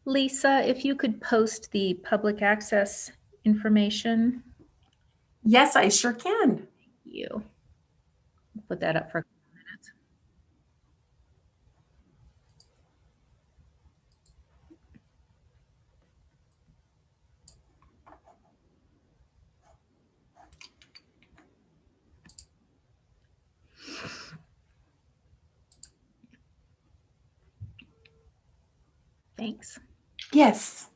Lisa, if you could post the public access information. Yes, I sure can. You put that up for a couple minutes. Thanks. Yes.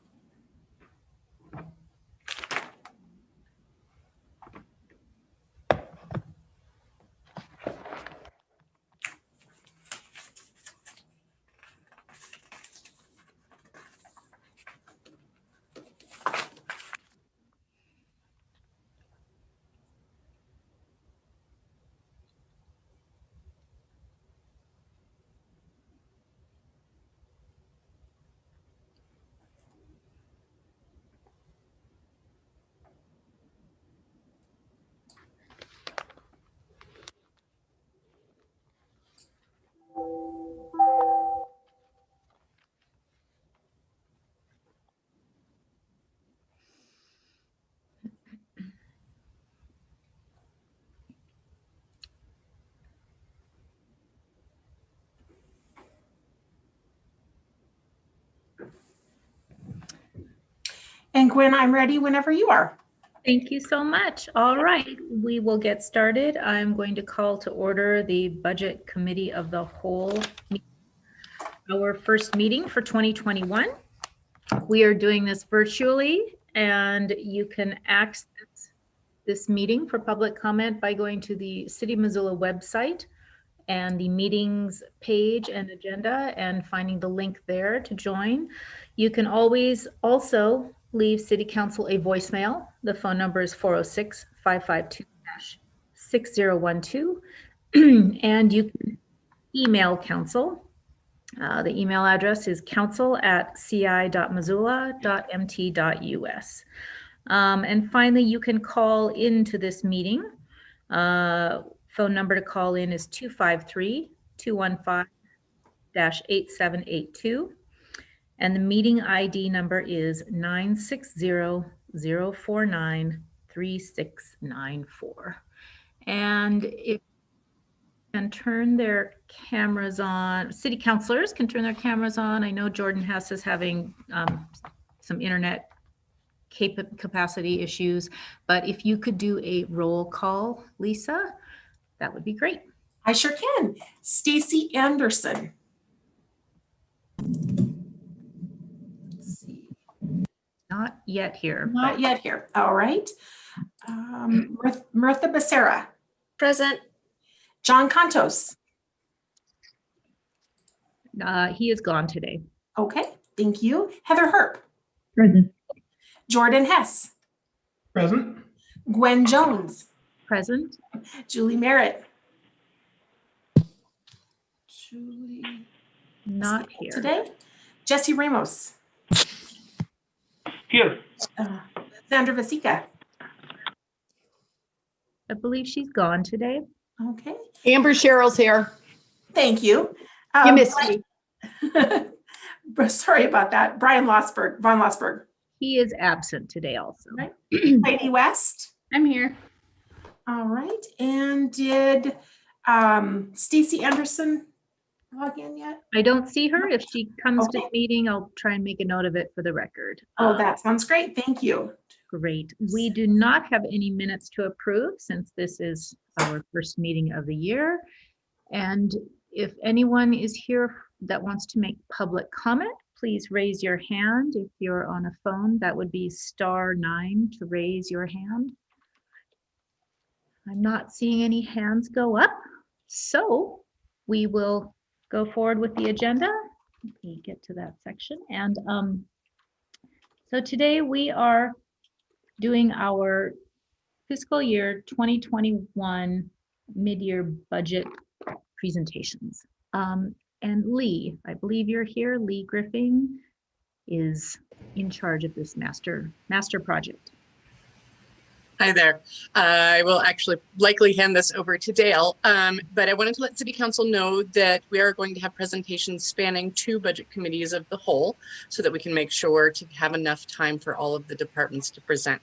And Gwen, I'm ready whenever you are. Thank you so much. All right, we will get started. I'm going to call to order the Budget Committee of the Whole, our first meeting for 2021. We are doing this virtually, and you can access this meeting for public comment by going to the City of Missoula website and the meetings page and agenda and finding the link there to join. You can always also leave City Council a voicemail. The phone number is 406-552-6012. And you can email council. The email address is council@ci.missoula.mt.us. And finally, you can call into this meeting. Phone number to call in is 253-215-8782. And the meeting ID number is 960-049-3694. And if can turn their cameras on, city councilors can turn their cameras on. I know Jordan Hess is having some internet capacity issues, but if you could do a roll call, Lisa, that would be great. I sure can. Stacy Anderson. Let's see. Not yet here. Not yet here. All right. Mirtha Becerra. Present. John Contos. He is gone today. Okay, thank you. Heather Herp. Present. Jordan Hess. Present. Gwen Jones. Present. Julie Merritt. Julie. Not here. Today. Jesse Ramos. Here. Sandra Vasica. I believe she's gone today. Okay. Amber Sherrill's here. Thank you. You missed me. Sorry about that. Von Lossberg. He is absent today also. Right. Heidi West. I'm here. All right. And did Stacy Anderson log in yet? I don't see her. If she comes to Okay. the meeting, I'll try and make a note of it for the record. Oh, that sounds great. Thank you. Great. We do not have any minutes to approve since this is our first meeting of the year. And if anyone is here that wants to make public comment, please raise your hand. If you're on a phone, that would be *9 to raise your hand. I'm not seeing any hands go up, so we will go forward with the agenda. Let me get to that section. And so today we are doing our fiscal year 2021 mid-year budget presentations. And Lee, I believe you're here. Lee Griffin is in charge of this master project. Hi there. I will actually likely hand this over to Dale, but I wanted to let City Council know that we are going to have presentations spanning 2 budget committees of the whole so that we can make sure to have enough time for all of the departments to present.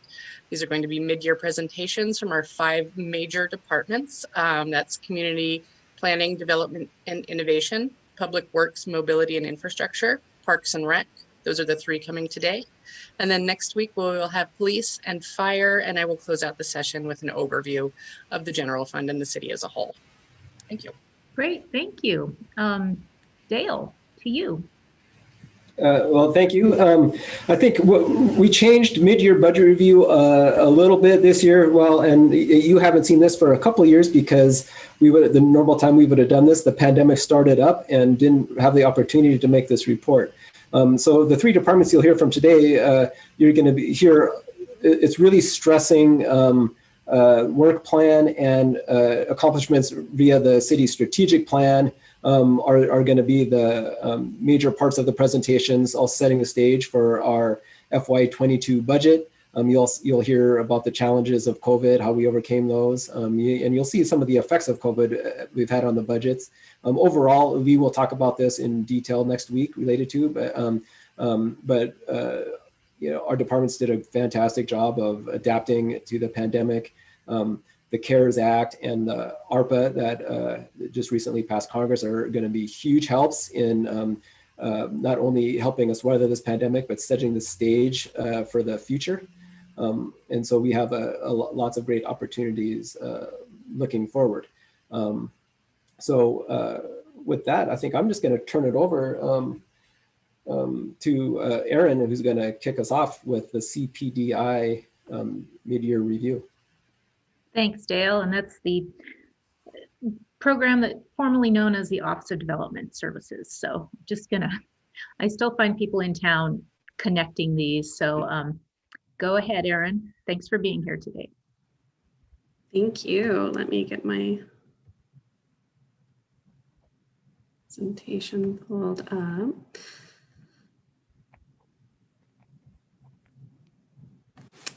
These are going to be mid-year presentations from our 5 major departments. That's community planning, development and innovation, public works, mobility and infrastructure, parks and rec. Those are the 3 coming today. And then next week we will have police and fire, and I will close out the session with an overview of the general fund and the city as a whole. Thank you. Great, thank you. Dale, to you. Well, thank you. I think we changed mid-year budget review a little bit this year. Well, and you haven't seen this for a couple of years because the normal time we would have done this, the pandemic started up and didn't have the opportunity to make this report. So the 3 departments you'll hear from today, you're going to hear, it's really stressing work plan and accomplishments via the city strategic plan are going to be the major parts of the presentations, all setting the stage for our FY22 budget. You'll hear about the challenges of COVID, how we overcame those, and you'll see some of the effects of COVID we've had on the budgets. Overall, we will talk about this in detail next week related to, but our departments did a fantastic job of adapting to the pandemic. The CARES Act and the ARPA that just recently passed Congress are going to be huge helps in not only helping us weather this pandemic, but setting the stage for the future. And so we have lots of great opportunities looking forward. So with that, I think I'm just going to turn it over to Aaron, who's going to kick us off with the CPDI mid-year review. Thanks, Dale. And that's the program that formerly known as the Office of Development Services. So I still find people in town connecting these. So go ahead, Aaron. Thanks for being here today. Thank you. Let me get my presentation pulled up.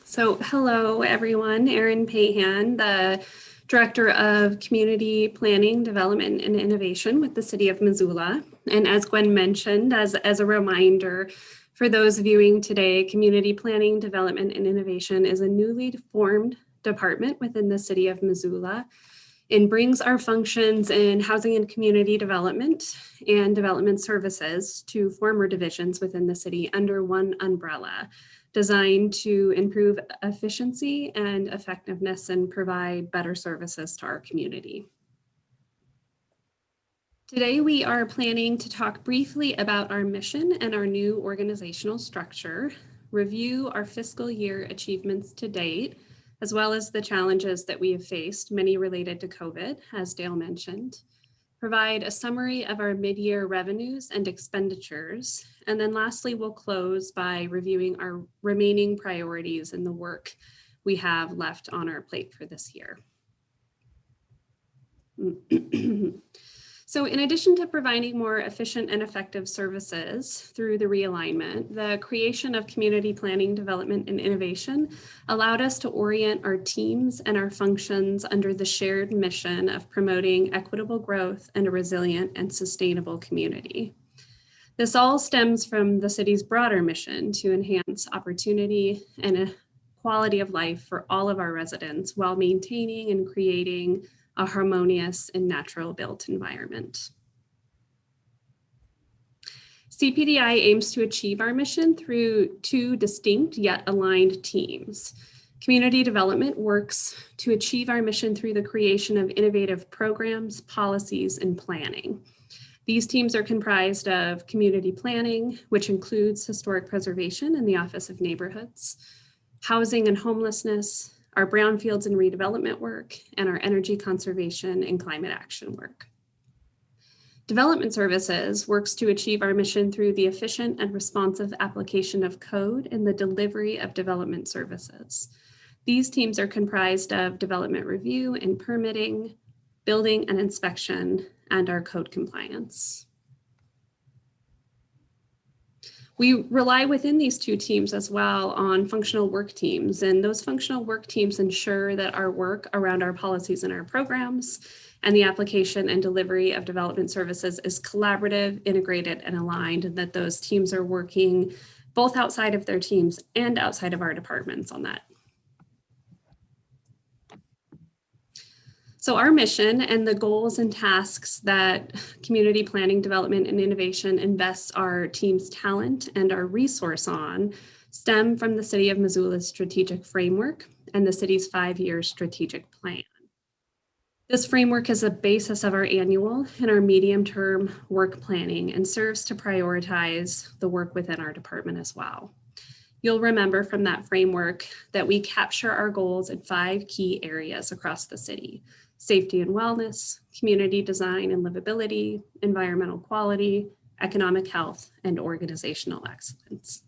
So hello, everyone. Erin Pahan, the Director of Community Planning, Development, and Innovation with the City of Missoula. And as Gwen mentioned, as a reminder, for those viewing today, Community Planning, Development, and Innovation is a newly formed department within the City of Missoula and brings our functions in housing and community development and development services to former divisions within the city under one umbrella, designed to improve efficiency and effectiveness and provide better services to our community. Today, we are planning to talk briefly about our mission and our new organizational structure, review our fiscal year achievements to date, as well as the challenges that we have faced, many related to COVID, as Dale mentioned, provide a summary of our mid-year revenues and expenditures, and then lastly, we'll close by reviewing our remaining priorities and the work we have left on our plate for this year. So in addition to providing more efficient and effective services through the realignment, the creation of Community Planning, Development, and Innovation allowed us to orient our teams and our functions under the shared mission of promoting equitable growth and a resilient and sustainable community. This all stems from the city's broader mission to enhance opportunity and a quality of life for all of our residents while maintaining and creating a harmonious and natural built environment. CPDI aims to achieve our mission through 2 distinct yet aligned teams. Community development works to achieve our mission through the creation of innovative programs, policies, and planning. These teams are comprised of community planning, which includes historic preservation and the Office of Neighborhoods, housing and homelessness, our brownfields and redevelopment work, and our energy conservation and climate action work. Development Services works to achieve our mission through the efficient and responsive application of code and the delivery of development services. These teams are comprised of development review and permitting, building and inspection, and our code compliance. We rely within these two teams as well on functional work teams, and those functional work teams ensure that our work around our policies and our programs and the application and delivery of development services is collaborative, integrated, and aligned, and that those teams are working both outside of their teams and outside of our departments on that. So our mission and the goals and tasks that community planning, development, and innovation invests our team's talent and our resource on stem from the City of Missoula's strategic framework and the city's 5-year strategic plan. This framework is the basis of our annual and our medium-term work planning and serves to prioritize the work within our department as well. You'll remember from that framework that we capture our goals in 5 key areas across the city: safety and wellness, community design and livability, environmental quality, economic health, and organizational excellence.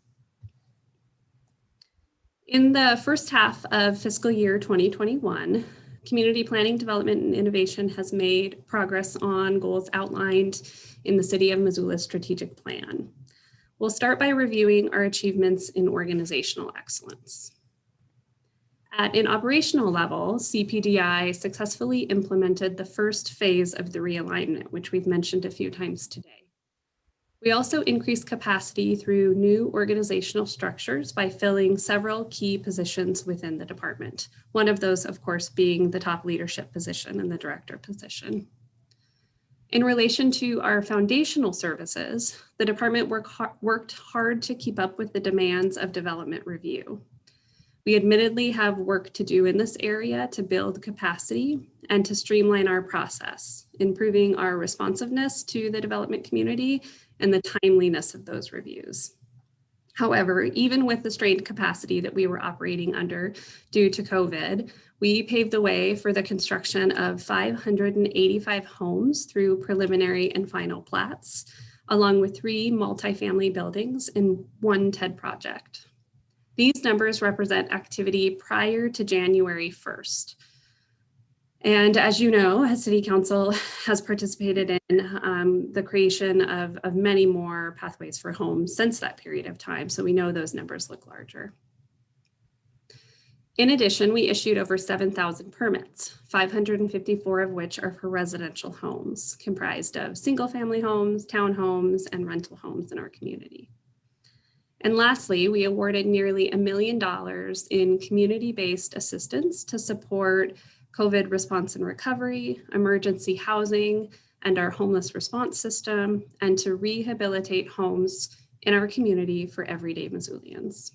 In the first half of fiscal year 2021, community planning, development, and innovation has made progress on goals outlined in the City of Missoula strategic plan. We'll start by reviewing our achievements in organizational excellence. At an operational level, CPDI successfully implemented the first phase of the realignment, which we've mentioned a few times today. We also increased capacity through new organizational structures by filling several key positions within the department. One of those, of course, being the top leadership position and the director position. In relation to our foundational services, the department worked hard to keep up with the demands of development review. We admittedly have work to do in this area to build capacity and to streamline our process, improving our responsiveness to the development community and the timeliness of those reviews. However, even with the strained capacity that we were operating under due to COVID, we paved the way for the construction of 585 homes through preliminary and final plats, along with 3 multifamily buildings and 1 TED project. These numbers represent activity prior to January 1st. And as you know, City Council has participated in the creation of many more pathways for homes since that period of time. So we know those numbers look larger. In addition, we issued over 7,000 permits, 554 of which are for residential homes, comprised of single-family homes, townhomes, and rental homes in our community. And lastly, we awarded nearly $1 million in community-based assistance to support COVID response and recovery, emergency housing, and our homeless response system, and to rehabilitate homes in our community for everyday Missoulians.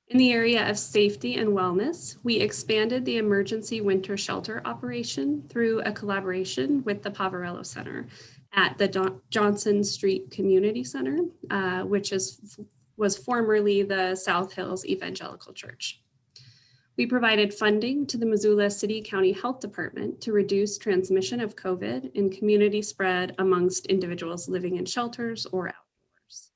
In the area of safety and wellness, we expanded the emergency winter shelter operation through a collaboration with the Poverello Center at the Johnson Street Community Center, which was formerly the South Hills Evangelical Church. We provided funding to the Missoula City County Health Department to reduce transmission of COVID and community spread amongst individuals living in shelters or outdoors.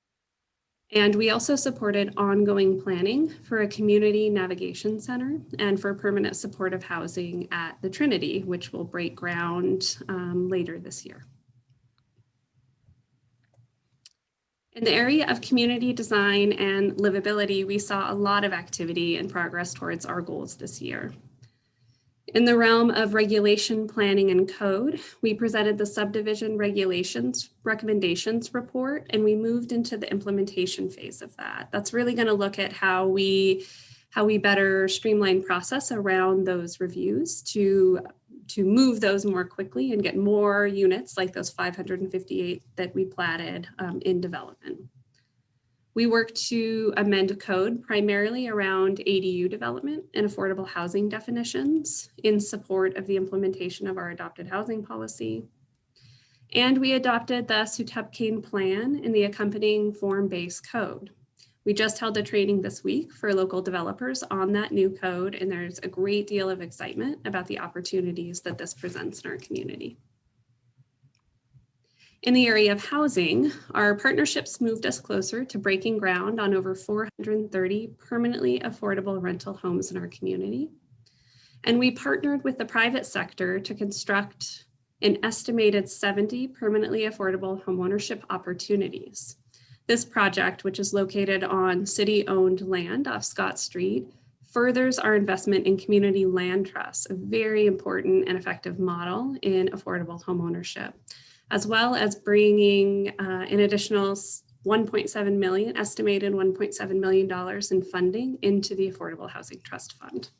And we also supported ongoing planning for a community navigation center and for permanent supportive housing at the Trinity, which will break ground later this year. In the area of community design and livability, we saw a lot of activity and progress towards our goals this year. In the realm of regulation, planning, and code, we presented the subdivision regulations recommendations report, and we moved into the implementation phase of that. That's really going to look at how we better streamline process around those reviews to move those more quickly and get more units like those 558 that we platted in development. We worked to amend code primarily around ADU development and affordable housing definitions in support of the implementation of our adopted housing policy. And we adopted the Sutupcane plan and the accompanying form-based code. We just held a training this week for local developers on that new code, and there's a great deal of excitement about the opportunities that this presents in our community. In the area of housing, our partnerships moved us closer to breaking ground on over 430 permanently affordable rental homes in our community. And we partnered with the private sector to construct an estimated 70 permanently affordable homeownership opportunities. This project, which is located on city-owned land off Scott Street, furthers our investment in community land trusts, a very important and effective model in affordable homeownership, as well as bringing an additional estimated $1.7 million in funding into the Affordable Housing Trust Fund.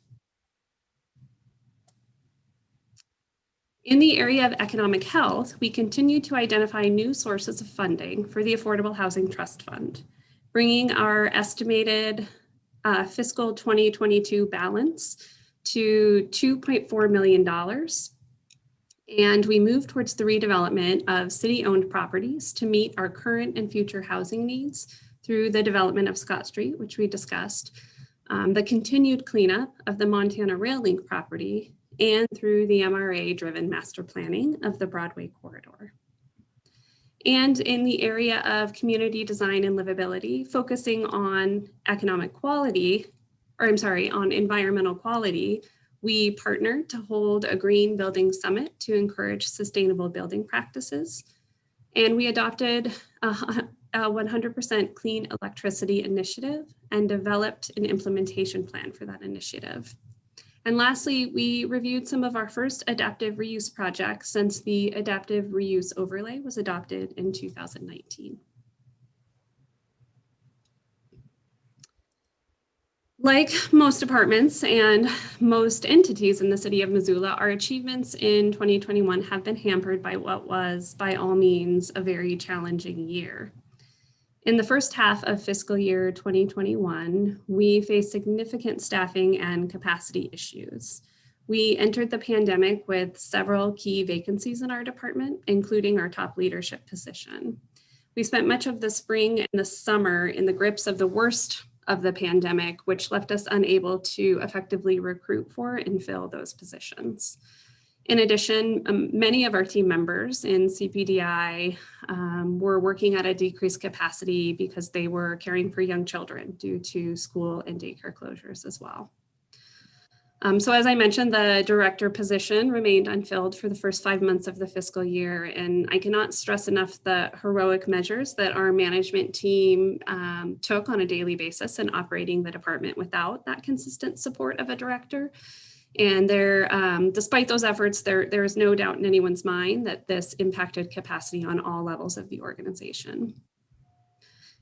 In the area of economic health, we continue to identify new sources of funding for the Affordable Housing Trust Fund, bringing our estimated fiscal 2022 balance to $2.4 million. And we move towards the redevelopment of city-owned properties to meet our current and future housing needs through the development of Scott Street, which we discussed, the continued cleanup of the Montana Rail Link property, and through the MRA-driven master planning of the Broadway corridor. And in the area of community design and livability, focusing on economic quality, on environmental quality, we partnered to hold a green building summit to encourage sustainable building practices. And we adopted a 100% clean electricity initiative and developed an implementation plan for that initiative. And lastly, we reviewed some of our first adaptive reuse projects since the adaptive reuse overlay was adopted in 2019. Like most departments and most entities in the city of Missoula, our achievements in 2021 have been hampered by what was, by all means, a very challenging year. In the first half of fiscal year 2021, we faced significant staffing and capacity issues. We entered the pandemic with several key vacancies in our department, including our top leadership position. We spent much of the spring and the summer in the grips of the worst of the pandemic, which left us unable to effectively recruit for and fill those positions. In addition, many of our team members in CPDI were working at a decreased capacity because they were caring for young children due to school and daycare closures as well. So as I mentioned, the director position remained unfilled for the first 5 months of the fiscal year, and I cannot stress enough the heroic measures that our management team took on a daily basis in operating the department without that consistent support of a director. And despite those efforts, there is no doubt in anyone's mind that this impacted capacity on all levels of the organization.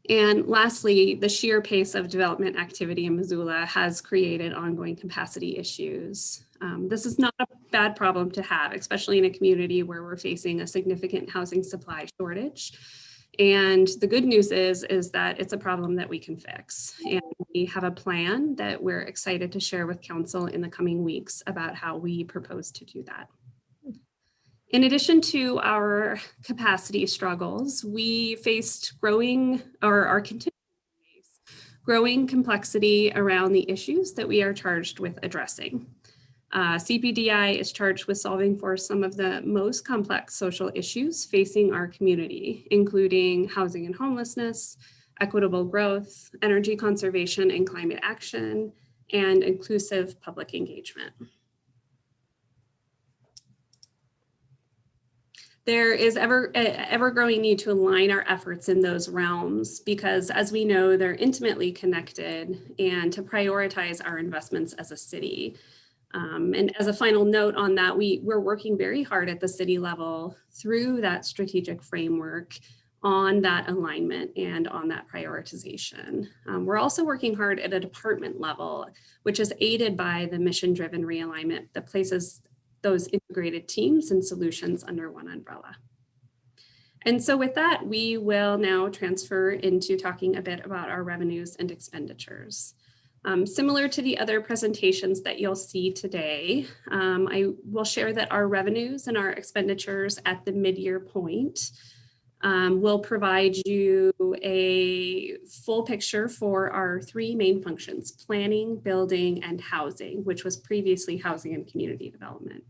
And lastly, the sheer pace of development activity in Missoula has created ongoing capacity issues. This is not a bad problem to have, especially in a community where we're facing a significant housing supply shortage. And the good news is that it's a problem that we can fix. And we have a plan that we're excited to share with council in the coming weeks about how we propose to do that. In addition to our capacity struggles, we faced growing complexity around the issues that we are charged with addressing. CPDI is charged with solving for some of the most complex social issues facing our community, including housing and homelessness, equitable growth, energy conservation and climate action, and inclusive public engagement. There is ever-growing need to align our efforts in those realms because, as we know, they're intimately connected, and to prioritize our investments as a city. And as a final note on that, we're working very hard at the city level through that strategic framework on that alignment and on that prioritization. We're also working hard at a department level, which is aided by the mission-driven realignment that places those integrated teams and solutions under one umbrella. And so with that, we will now transfer into talking a bit about our revenues and expenditures. Similar to the other presentations that you'll see today, I will share that our revenues and our expenditures at the mid-year point will provide you a full picture for our three main functions: planning, building, and housing, which was previously housing and community development.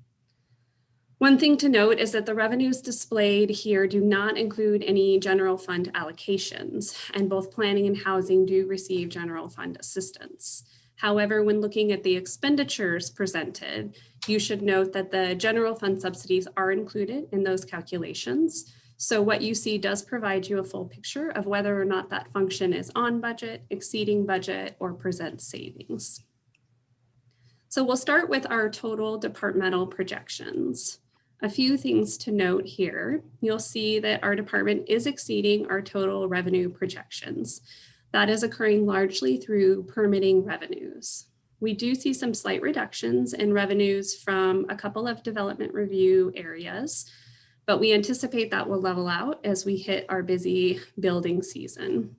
One thing to note is that the revenues displayed here do not include any general fund allocations, and both planning and housing do receive general fund assistance. However, when looking at the expenditures presented, you should note that the general fund subsidies are included in those calculations. So what you see does provide you a full picture of whether or not that function is on budget, exceeding budget, or presents savings. So we'll start with our total departmental projections. A few things to note here. You'll see that our department is exceeding our total revenue projections. That is occurring largely through permitting revenues. We do see some slight reductions in revenues from a couple of development review areas, but we anticipate that will level out as we hit our busy building season.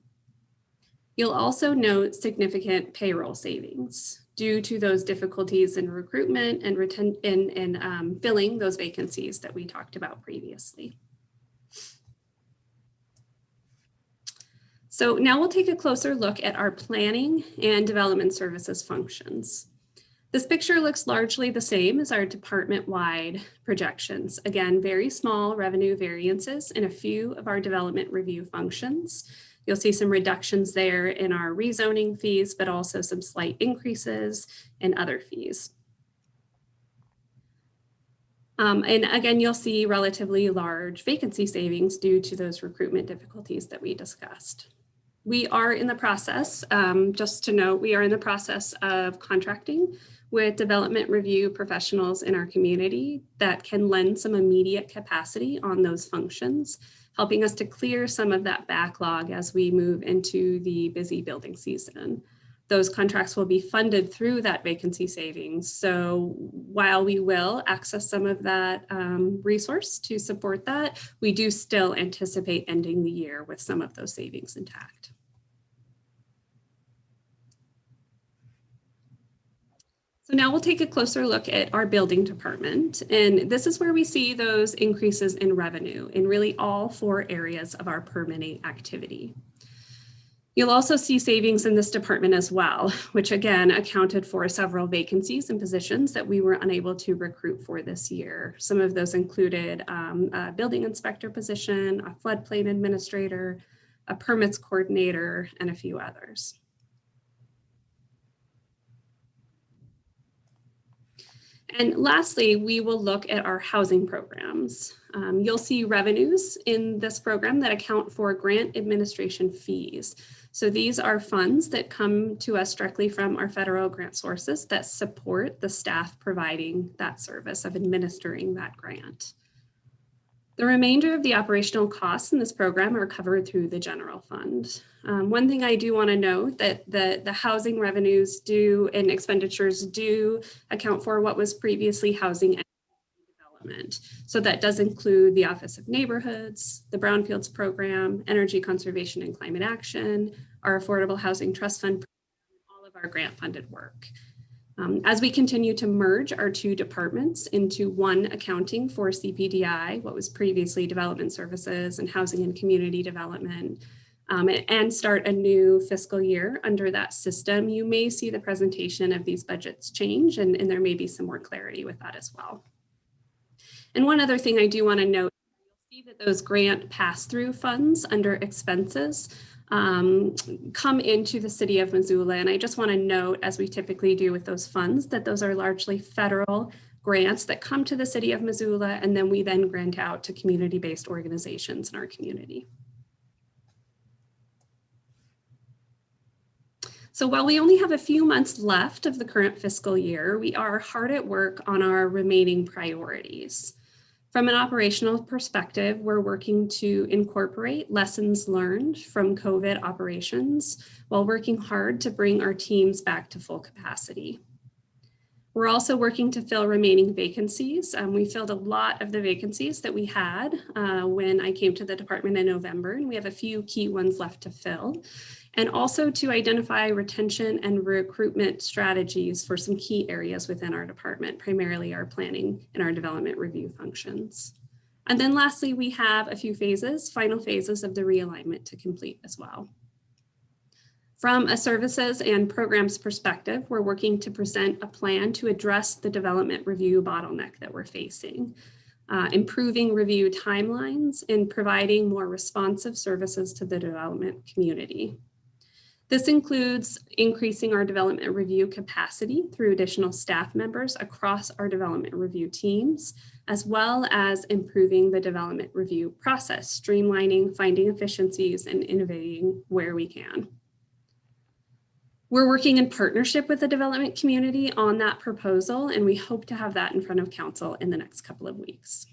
You'll also note significant payroll savings due to those difficulties in recruitment and filling those vacancies that we talked about previously. So now we'll take a closer look at our planning and development services functions. This picture looks largely the same as our department-wide projections. Again, very small revenue variances in a few of our development review functions. You'll see some reductions there in our rezoning fees, but also some slight increases in other fees. And again, you'll see relatively large vacancy savings due to those recruitment difficulties that we discussed. We are in the process, just to note, we are in the process of contracting with development review professionals in our community that can lend some immediate capacity on those functions, helping us to clear some of that backlog as we move into the busy building season. Those contracts will be funded through that vacancy savings. So while we will access some of that resource to support that, we do still anticipate ending the year with some of those savings intact. So now we'll take a closer look at our building department. And this is where we see those increases in revenue in really all 4 areas of our permitting activity. You'll also see savings in this department as well, which again accounted for several vacancies and positions that we were unable to recruit for this year. Some of those included a building inspector position, a floodplain administrator, a permits coordinator, and a few others. And lastly, we will look at our housing programs. You'll see revenues in this program that account for grant administration fees. So these are funds that come to us directly from our federal grant sources that support the staff providing that service of administering that grant. The remainder of the operational costs in this program are covered through the general fund. One thing I do want to note that the housing revenues and expenditures do account for what was previously housing and development. So that does include the Office of Neighborhoods, the Brownfields Program, Energy Conservation and Climate Action, our Affordable Housing Trust Fund, and all of our grant funded work. As we continue to merge our 2 departments into one accounting for CPDI, what was previously Development Services and Housing and Community Development, and start a new fiscal year under that system, you may see the presentation of these budgets change, and there may be some more clarity with that as well. And one other thing I do want to note, you'll see that those grant pass-through funds under expenses come into the city of Missoula. And I just want to note, as we typically do with those funds, that those are largely federal grants that come to the city of Missoula, and then we then grant out to community-based organizations in our community. So while we only have a few months left of the current fiscal year, we are hard at work on our remaining priorities. From an operational perspective, we're working to incorporate lessons learned from COVID operations while working hard to bring our teams back to full capacity. We're also working to fill remaining vacancies. We filled a lot of the vacancies that we had when I came to the department in November, and we have a few key ones left to fill. And also to identify retention and recruitment strategies for some key areas within our department, primarily our planning and our development review functions. And then lastly, we have a few final phases of the realignment to complete as well. From a services and programs perspective, we're working to present a plan to address the development review bottleneck that we're facing, improving review timelines and providing more responsive services to the development community. This includes increasing our development review capacity through additional staff members across our development review teams, as well as improving the development review process, streamlining, finding efficiencies, and innovating where we can. We're working in partnership with the development community on that proposal, and we hope to have that in front of council in the next couple of weeks.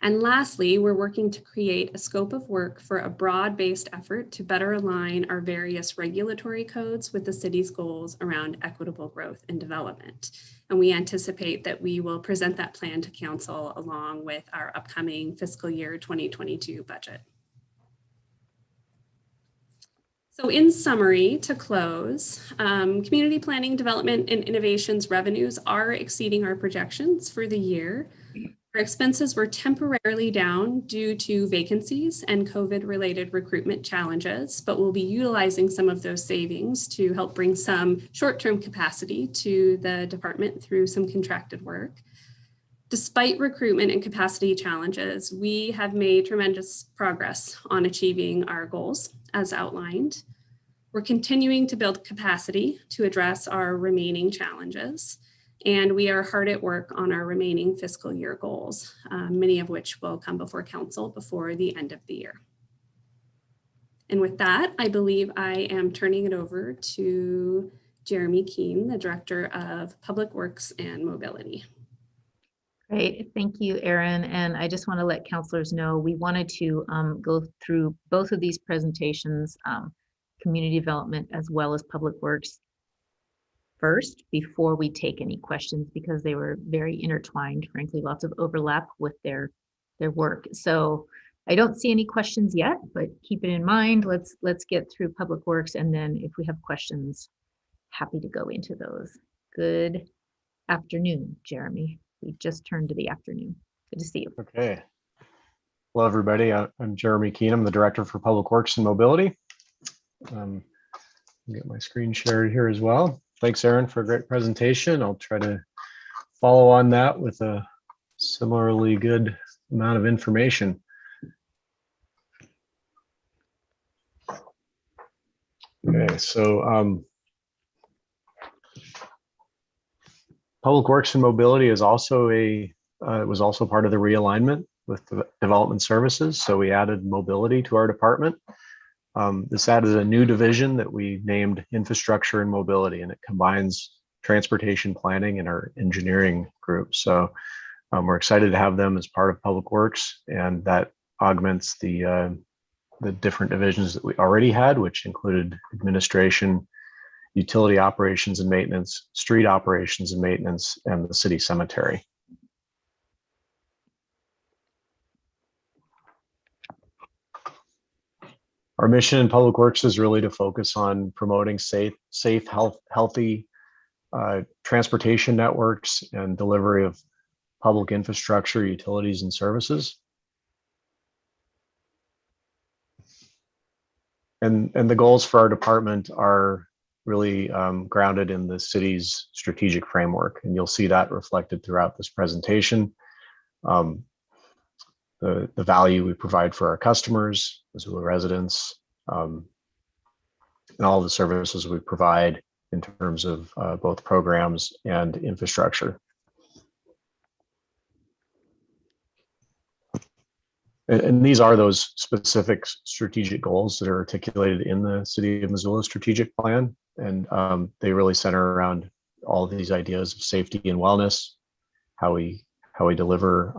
And lastly, we're working to create a scope of work for a broad-based effort to better align our various regulatory codes with the city's goals around equitable growth and development. And we anticipate that we will present that plan to council along with our upcoming fiscal year 2022 budget. So in summary, to close, community planning, development, and innovations revenues are exceeding our projections for the year. Our expenses were temporarily down due to vacancies and COVID-related recruitment challenges, but we'll be utilizing some of those savings to help bring some short-term capacity to the department through some contracted work. Despite recruitment and capacity challenges, we have made tremendous progress on achieving our goals as outlined. We're continuing to build capacity to address our remaining challenges. And we are hard at work on our remaining fiscal year goals, many of which will come before council before the end of the year. And with that, I believe I am turning it over to Jeremy Keene, the Director of Public Works and Mobility. Great, thank you, Erin. And I just want to let counselors know we wanted to go through both of these presentations, community development as well as public works, first before we take any questions because they were very intertwined, frankly, lots of overlap with their work. So I don't see any questions yet, but keep it in mind. Let's get through public works, and then if we have questions, happy to go into those. Good afternoon, Jeremy. We just turned to the afternoon. Good to see you. Okay. Hello, everybody. I'm Jeremy Keene. I'm the Director for Public Works and Mobility. Get my screen shared here as well. Thanks, Erin, for a great presentation. I'll try to follow on that with a similarly good amount of information. Okay, so Public Works and Mobility is also was also part of the realignment with the development services. So we added mobility to our department. This added a new division that we named Infrastructure and Mobility, and it combines transportation planning and our engineering group. So we're excited to have them as part of Public Works, and that augments the different divisions that we already had, which included administration, utility operations and maintenance, street operations and maintenance, and the city cemetery. Our mission in Public Works is really to focus on promoting safe, healthy transportation networks and delivery of public infrastructure, utilities, and services. And the goals for our department are really grounded in the city's strategic framework, and you'll see that reflected throughout this presentation. The value we provide for our customers, Missoula residents, and all the services we provide in terms of both programs and infrastructure. And these are those specific strategic goals that are articulated in the City of Missoula strategic plan. And they really center around all of these ideas of safety and wellness, how we deliver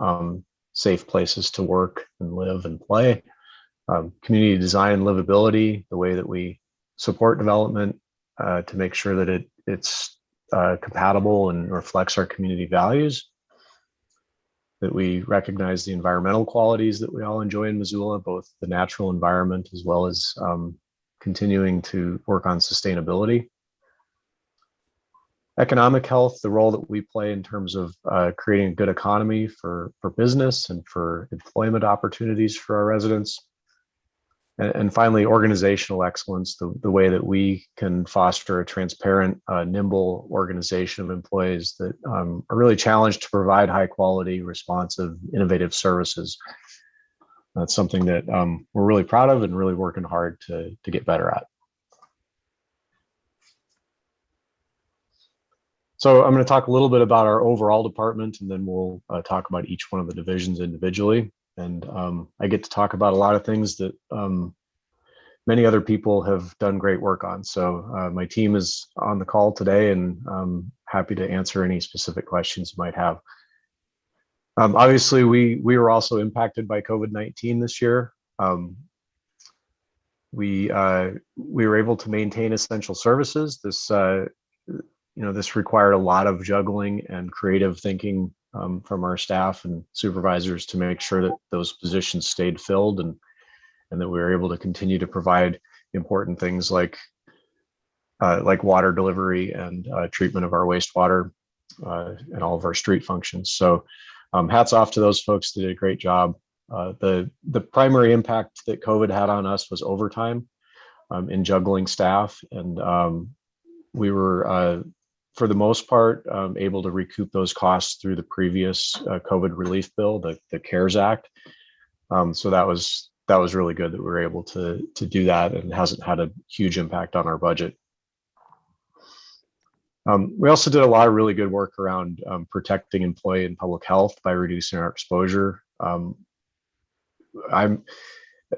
safe places to work and live and play, community design and livability, the way that we support development to make sure that it's compatible and reflects our community values, that we recognize the environmental qualities that we all enjoy in Missoula, both the natural environment as well as continuing to work on sustainability. Economic health, the role that we play in terms of creating a good economy for business and for employment opportunities for our residents. And finally, organizational excellence, the way that we can foster a transparent, nimble organization of employees that are really challenged to provide high quality, responsive, innovative services. That's something that we're really proud of and really working hard to get better at. So I'm going to talk a little bit about our overall department, and then we'll talk about each one of the divisions individually. And I get to talk about a lot of things that many other people have done great work on. So my team is on the call today, and I'm happy to answer any specific questions you might have. Obviously, we were also impacted by COVID-19 this year. We were able to maintain essential services. This required a lot of juggling and creative thinking from our staff and supervisors to make sure that those positions stayed filled, and that we were able to continue to provide important things like water delivery and treatment of our wastewater and all of our street functions. So hats off to those folks that did a great job. The primary impact that COVID had on us was overtime in juggling staff, and we were, for the most part, able to recoup those costs through the previous COVID relief bill, the CARES Act. So that was really good that we were able to do that, and it hasn't had a huge impact on our budget. We also did a lot of really good work around protecting employee and public health by reducing our exposure. I'm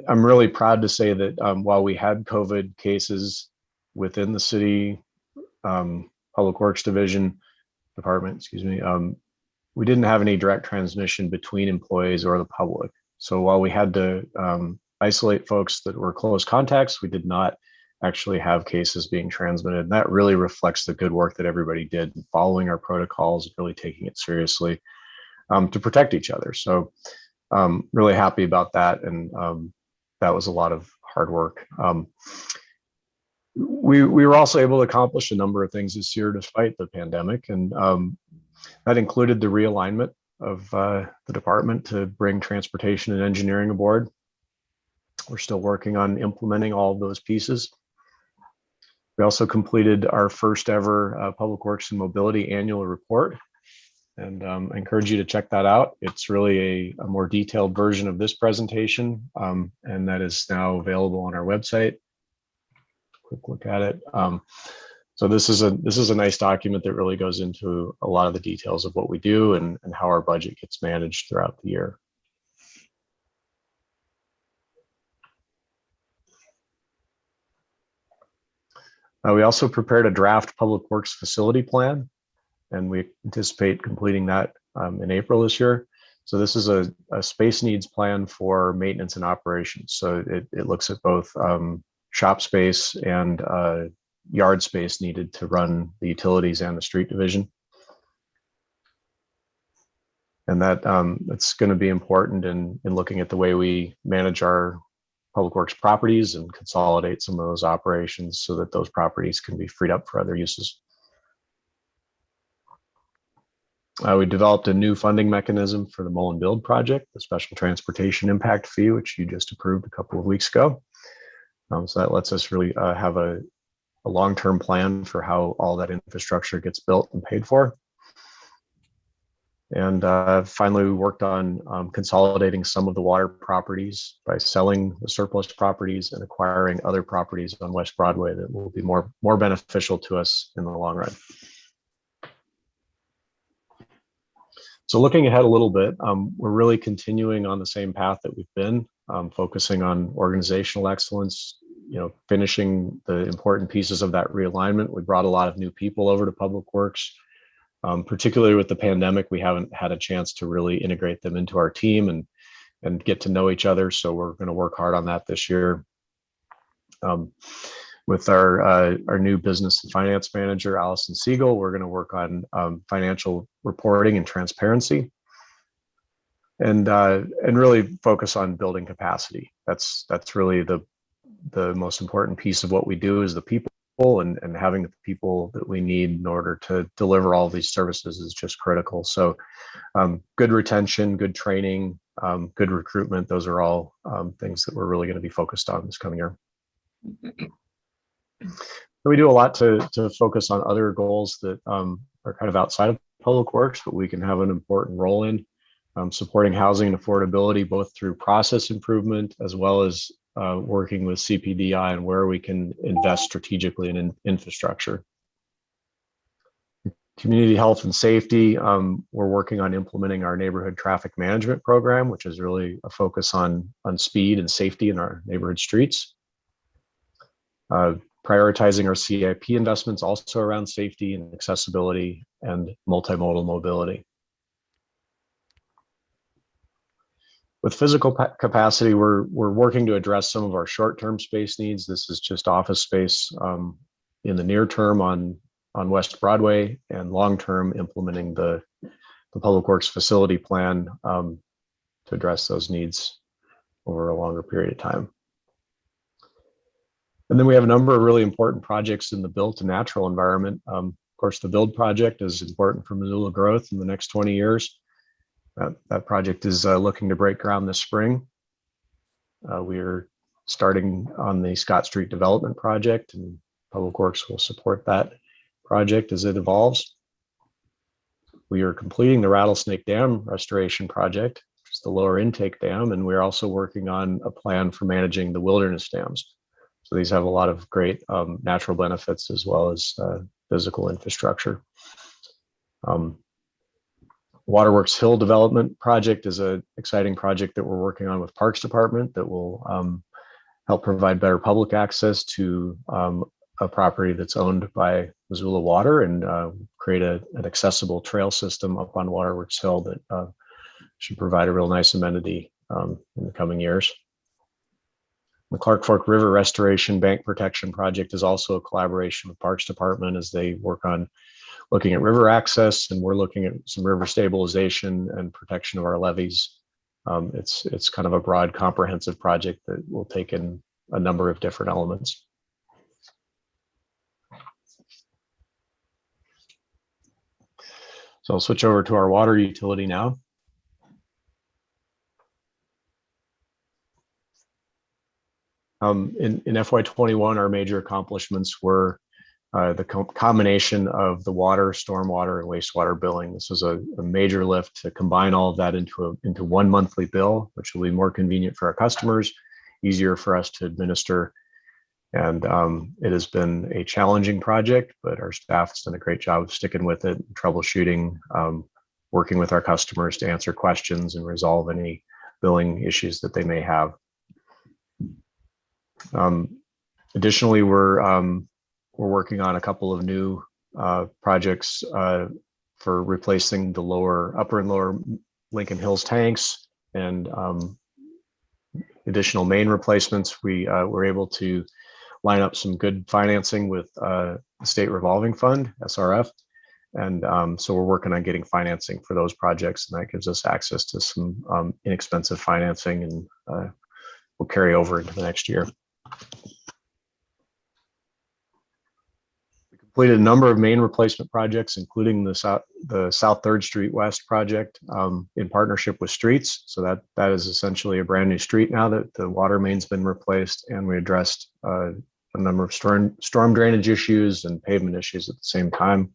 really proud to say that while we had COVID cases within the city Public Works Department, we didn't have any direct transmission between employees or the public. So while we had to isolate folks that were close contacts, we did not actually have cases being transmitted. And that really reflects the good work that everybody did in following our protocols, really taking it seriously to protect each other. So really happy about that. And that was a lot of hard work. We were also able to accomplish a number of things this year despite the pandemic. And that included the realignment of the department to bring transportation and engineering aboard. We're still working on implementing all of those pieces. We also completed our first ever Public Works and Mobility annual report. And I encourage you to check that out. It's really a more detailed version of this presentation, and that is now available on our website. Quick look at it. So this is a nice document that really goes into a lot of the details of what we do and how our budget gets managed throughout the year. We also prepared a draft public works facility plan, and we anticipate completing that in April this year. So this is a space needs plan for maintenance and operations. So it looks at both shop space and yard space needed to run the utilities and the street division. And that's going to be important in looking at the way we manage our public works properties and consolidate some of those operations so that those properties can be freed up for other uses. We developed a new funding mechanism for the Mullen Build project, the special transportation impact fee, which you just approved a couple of weeks ago. So that lets us really have a long-term plan for how all that infrastructure gets built and paid for. And finally, we worked on consolidating some of the water properties by selling the surplus properties and acquiring other properties on West Broadway that will be more beneficial to us in the long run. So looking ahead a little bit, we're really continuing on the same path that we've been, focusing on organizational excellence, finishing the important pieces of that realignment. We brought a lot of new people over to Public Works. Particularly with the pandemic, we haven't had a chance to really integrate them into our team and get to know each other. So we're going to work hard on that this year. With our new business and finance manager, Allison Siegel, we're going to work on financial reporting and transparency, and really focus on building capacity. That's really the most important piece of what we do is the people. And having the people that we need in order to deliver all these services is just critical. So good retention, good training, good recruitment, those are all things that we're really going to be focused on this coming year. We do a lot to focus on other goals that are kind of outside of Public Works, but we can have an important role in supporting housing and affordability, both through process improvement as well as working with CPDI and where we can invest strategically in infrastructure. Community health and safety, we're working on implementing our neighborhood traffic management program, which is really a focus on speed and safety in our neighborhood streets. Prioritizing our CIP investments also around safety and accessibility and multimodal mobility. With physical capacity, we're working to address some of our short-term space needs. This is just office space in the near term on West Broadway, and long-term implementing the Public Works facility plan to address those needs over a longer period of time. And then we have a number of really important projects in the built and natural environment. Of course, the build project is important for Missoula growth in the next 20 years. That project is looking to break ground this spring. We are starting on the Scott Street development project, and Public Works will support that project as it evolves. We are completing the Rattlesnake Dam restoration project, which is the lower intake dam, and we're also working on a plan for managing the wilderness dams. So these have a lot of great natural benefits as well as physical infrastructure. Waterworks Hill development project is an exciting project that we're working on with Parks Department that will help provide better public access to a property that's owned by Missoula Water, and create an accessible trail system up on Waterworks Hill that should provide a real nice amenity in the coming years. The Clark Fork River Restoration Bank Protection Project is also a collaboration with Parks Department as they work on looking at river access, and we're looking at some river stabilization and protection of our levees. It's kind of a broad, comprehensive project that will take in a number of different elements. So I'll switch over to our water utility now. In FY21, our major accomplishments were the combination of the water, stormwater, and wastewater billing. This was a major lift to combine all of that into one monthly bill, which will be more convenient for our customers, easier for us to administer. And it has been a challenging project, but our staff has done a great job of sticking with it, troubleshooting, working with our customers to answer questions and resolve any billing issues that they may have. Additionally, we're working on a couple of new projects for replacing the upper and lower Lincoln Hills tanks, and additional main replacements. We were able to line up some good financing with the State Revolving Fund, SRF. And so we're working on getting financing for those projects, and that gives us access to some inexpensive financing, and will carry over into the next year. We completed a number of main replacement projects, including the South 3rd Street West project in partnership with Streets. So that is essentially a brand new street now that the water main's been replaced, and we addressed a number of storm drainage issues and pavement issues at the same time.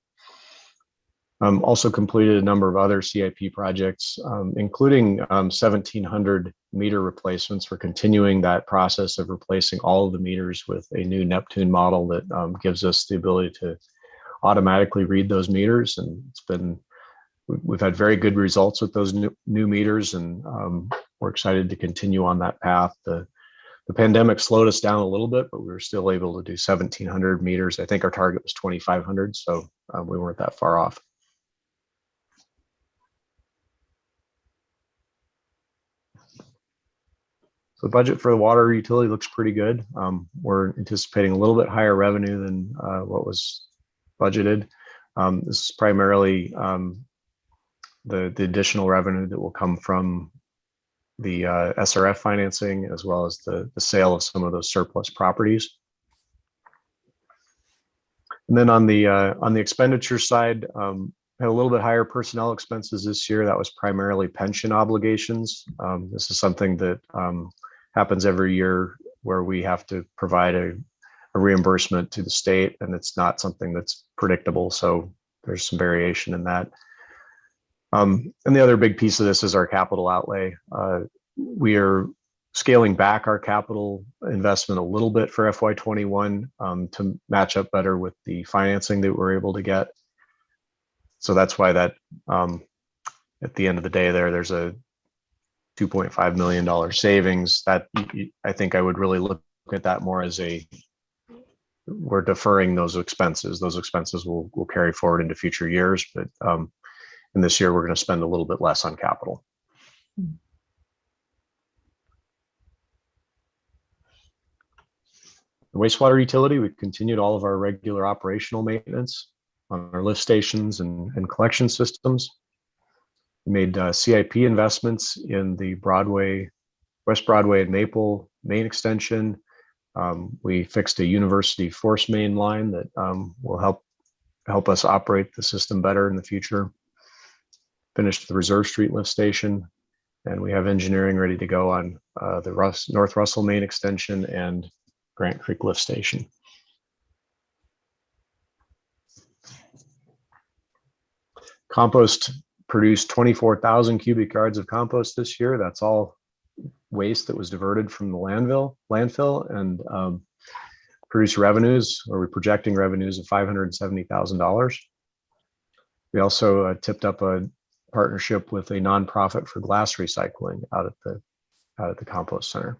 Also completed a number of other CIP projects, including 1,700 meter replacements. We're continuing that process of replacing all of the meters with a new Neptune model that gives us the ability to automatically read those meters. And we've had very good results with those new meters, and we're excited to continue on that path. The pandemic slowed us down a little bit, but we were still able to do 1,700 meters. I think our target was 2,500, so we weren't that far off. So the budget for the water utility looks pretty good. We're anticipating a little bit higher revenue than what was budgeted. This is primarily the additional revenue that will come from the SRF financing, as well as the sale of some of those surplus properties. And then on the expenditure side, had a little bit higher personnel expenses this year. That was primarily pension obligations. This is something that happens every year where we have to provide a reimbursement to the state, and it's not something that's predictable. So there's some variation in that. And the other big piece of this is our capital outlay. We are scaling back our capital investment a little bit for FY21 to match up better with the financing that we're able to get. So that's why that at the end of the day there's a $2.5 million savings. That I think I would really look at that more as we're deferring those expenses. Those expenses will carry forward into future years, but in this year we're going to spend a little bit less on capital. The wastewater utility, we continued all of our regular operational maintenance on our lift stations and collection systems. We made CIP investments in the West Broadway and Maple main extension. We fixed a university force main line that will help us operate the system better in the future. Finished the Reserve Street lift station, and we have engineering ready to go on the North Russell main extension and Grant Creek lift station. Compost produced 24,000 cubic yards of compost this year. That's all waste that was diverted from the landfill, and produced revenues, or we're projecting revenues of $570,000. We also tipped up a partnership with a nonprofit for glass recycling out at the compost center.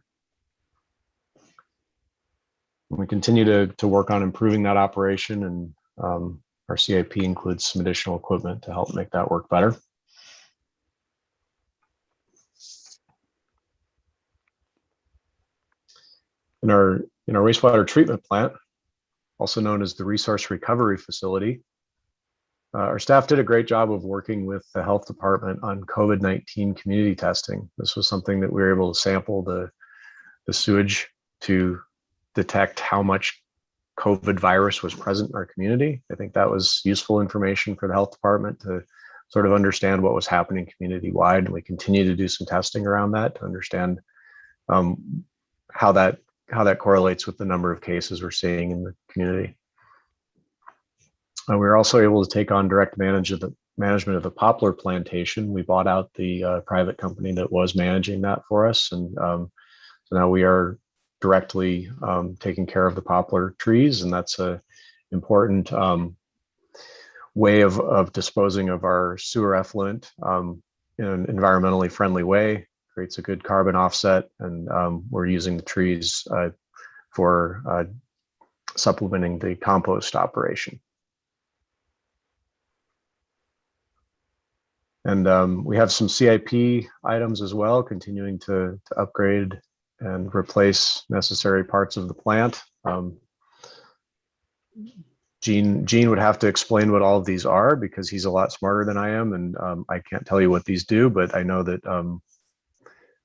We continue to work on improving that operation, and our CIP includes some additional equipment to help make that work better. In our wastewater treatment plant, also known as the Resource Recovery Facility, our staff did a great job of working with the health department on COVID-19 community testing. This was something that we were able to sample the sewage to detect how much COVID virus was present in our community. I think that was useful information for the health department to sort of understand what was happening community-wide. And we continue to do some testing around that to understand how that correlates with the number of cases we're seeing in the community. We were also able to take on direct management of the poplar plantation. We bought out the private company that was managing that for us, and so now we are directly taking care of the poplar trees, and that's an important way of disposing of our sewer effluent in an environmentally friendly way. Creates a good carbon offset, and we're using the trees for supplementing the compost operation. And we have some CIP items as well, continuing to upgrade and replace necessary parts of the plant. Gene would have to explain what all of these are because he's a lot smarter than I am, and I can't tell you what these do, but I know that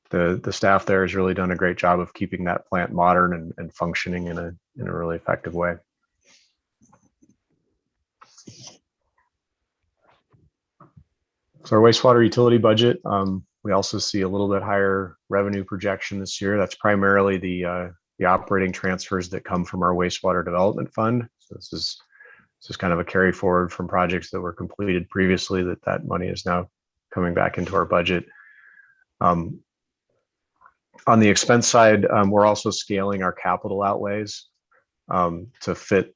the staff there has really done a great job of keeping that plant modern and functioning in a really effective way. So our wastewater utility budget, we also see a little bit higher revenue projection this year. That's primarily the operating transfers that come from our wastewater development fund. So this is kind of a carry forward from projects that were completed previously, that money is now coming back into our budget. On the expense side, we're also scaling our capital outlays to fit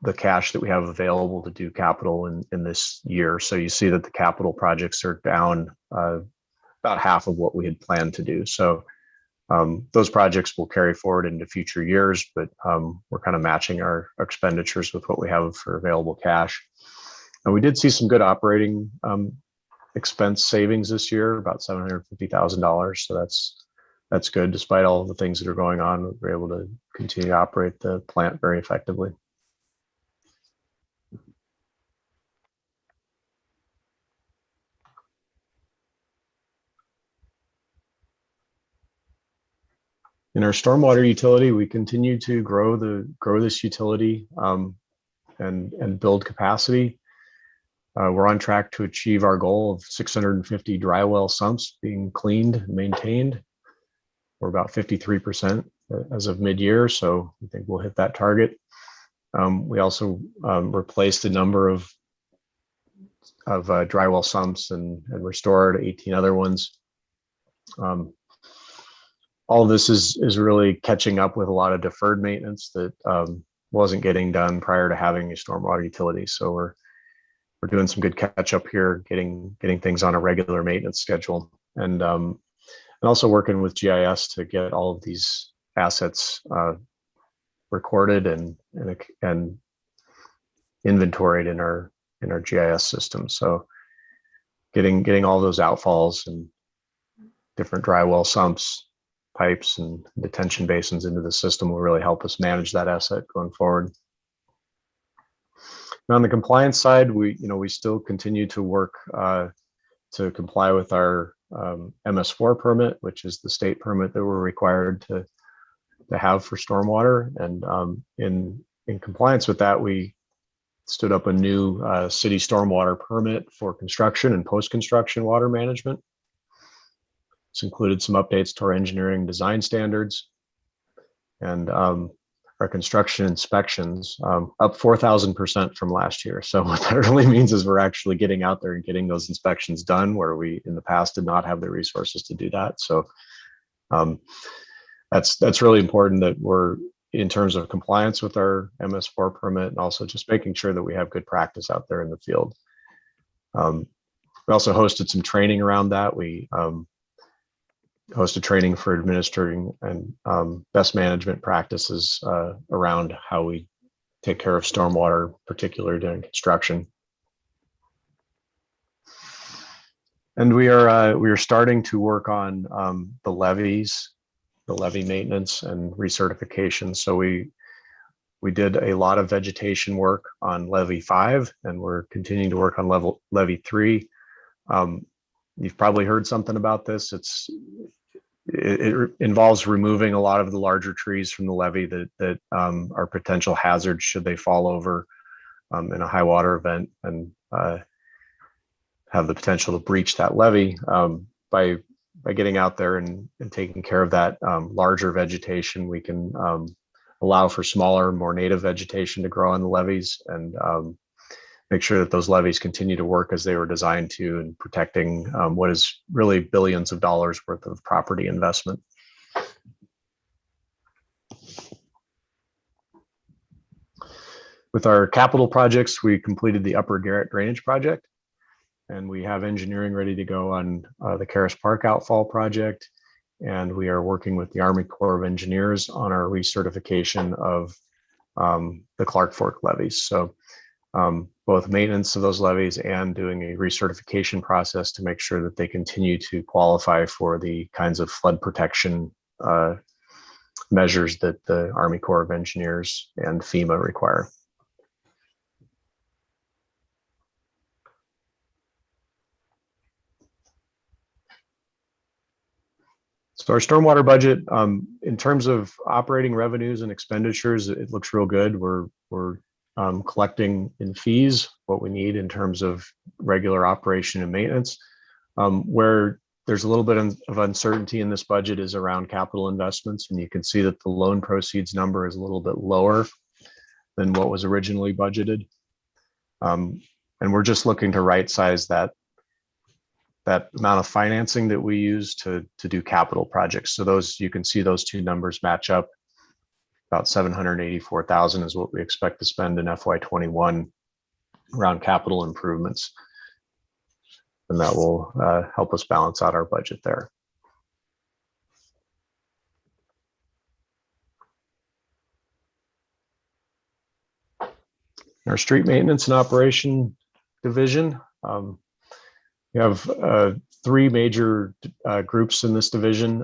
the cash that we have available to do capital in this year. So you see that the capital projects are down about half of what we had planned to do. So those projects will carry forward into future years, but we're kind of matching our expenditures with what we have for available cash. And we did see some good operating expense savings this year, about $750,000. So that's good. Despite all the things that are going on, we're able to continue to operate the plant very effectively. In our stormwater utility, we continue to grow this utility and build capacity. We're on track to achieve our goal of 650 dry well sumps being cleaned and maintained. We're about 53% as of mid-year, so I think we'll hit that target. We also replaced a number of dry well sumps and restored 18 other ones. All of this is really catching up with a lot of deferred maintenance that wasn't getting done prior to having a stormwater utility. So we're doing some good catch up here, getting things on a regular maintenance schedule, and also working with GIS to get all of these assets recorded and inventoried in our GIS system. So getting all those outfalls and different dry well sumps, pipes, and detention basins into the system will really help us manage that asset going forward. And on the compliance side, we still continue to work to comply with our MS4 permit, which is the state permit that we're required to have for stormwater. And in compliance with that, we stood up a new city stormwater permit for construction and post-construction water management. It's included some updates to our engineering design standards, and our construction inspections up 4,000% from last year. So what that really means is we're actually getting out there and getting those inspections done where we in the past did not have the resources to do that. So that's really important that we're in terms of compliance with our MS4 permit, and also just making sure that we have good practice out there in the field. We also hosted some training around that. We hosted training for administering and best management practices around how we take care of stormwater, particularly during construction. And we are starting to work on the levees, the levee maintenance and recertification. So we did a lot of vegetation work on levee 5, and we're continuing to work on levee 3. You've probably heard something about this. It involves removing a lot of the larger trees from the levee that are potential hazards should they fall over in a high water event and have the potential to breach that levee. By getting out there and taking care of that larger vegetation, we can allow for smaller, more native vegetation to grow on the levees, and make sure that those levees continue to work as they were designed to, and protecting what is really billions of dollars worth of property investment. With our capital projects, we completed the Upper Garrett Drainage Project, and we have engineering ready to go on the Karis Park Outfall Project. And we are working with the Army Corps of Engineers on our recertification of the Clark Fork levees. So both maintenance of those levees and doing a recertification process to make sure that they continue to qualify for the kinds of flood protection measures that the Army Corps of Engineers and FEMA require. So our stormwater budget, in terms of operating revenues and expenditures, it looks real good. We're collecting in fees what we need in terms of regular operation and maintenance. Where there's a little bit of uncertainty in this budget is around capital investments, and you can see that the loan proceeds number is a little bit lower than what was originally budgeted. And we're just looking to right size that amount of financing that we use to do capital projects. So those, you can see those two numbers match up. About 784,000 is what we expect to spend in FY21 around capital improvements. And that will help us balance out our budget there. Our street maintenance and operation division, we have 3 major groups in this division.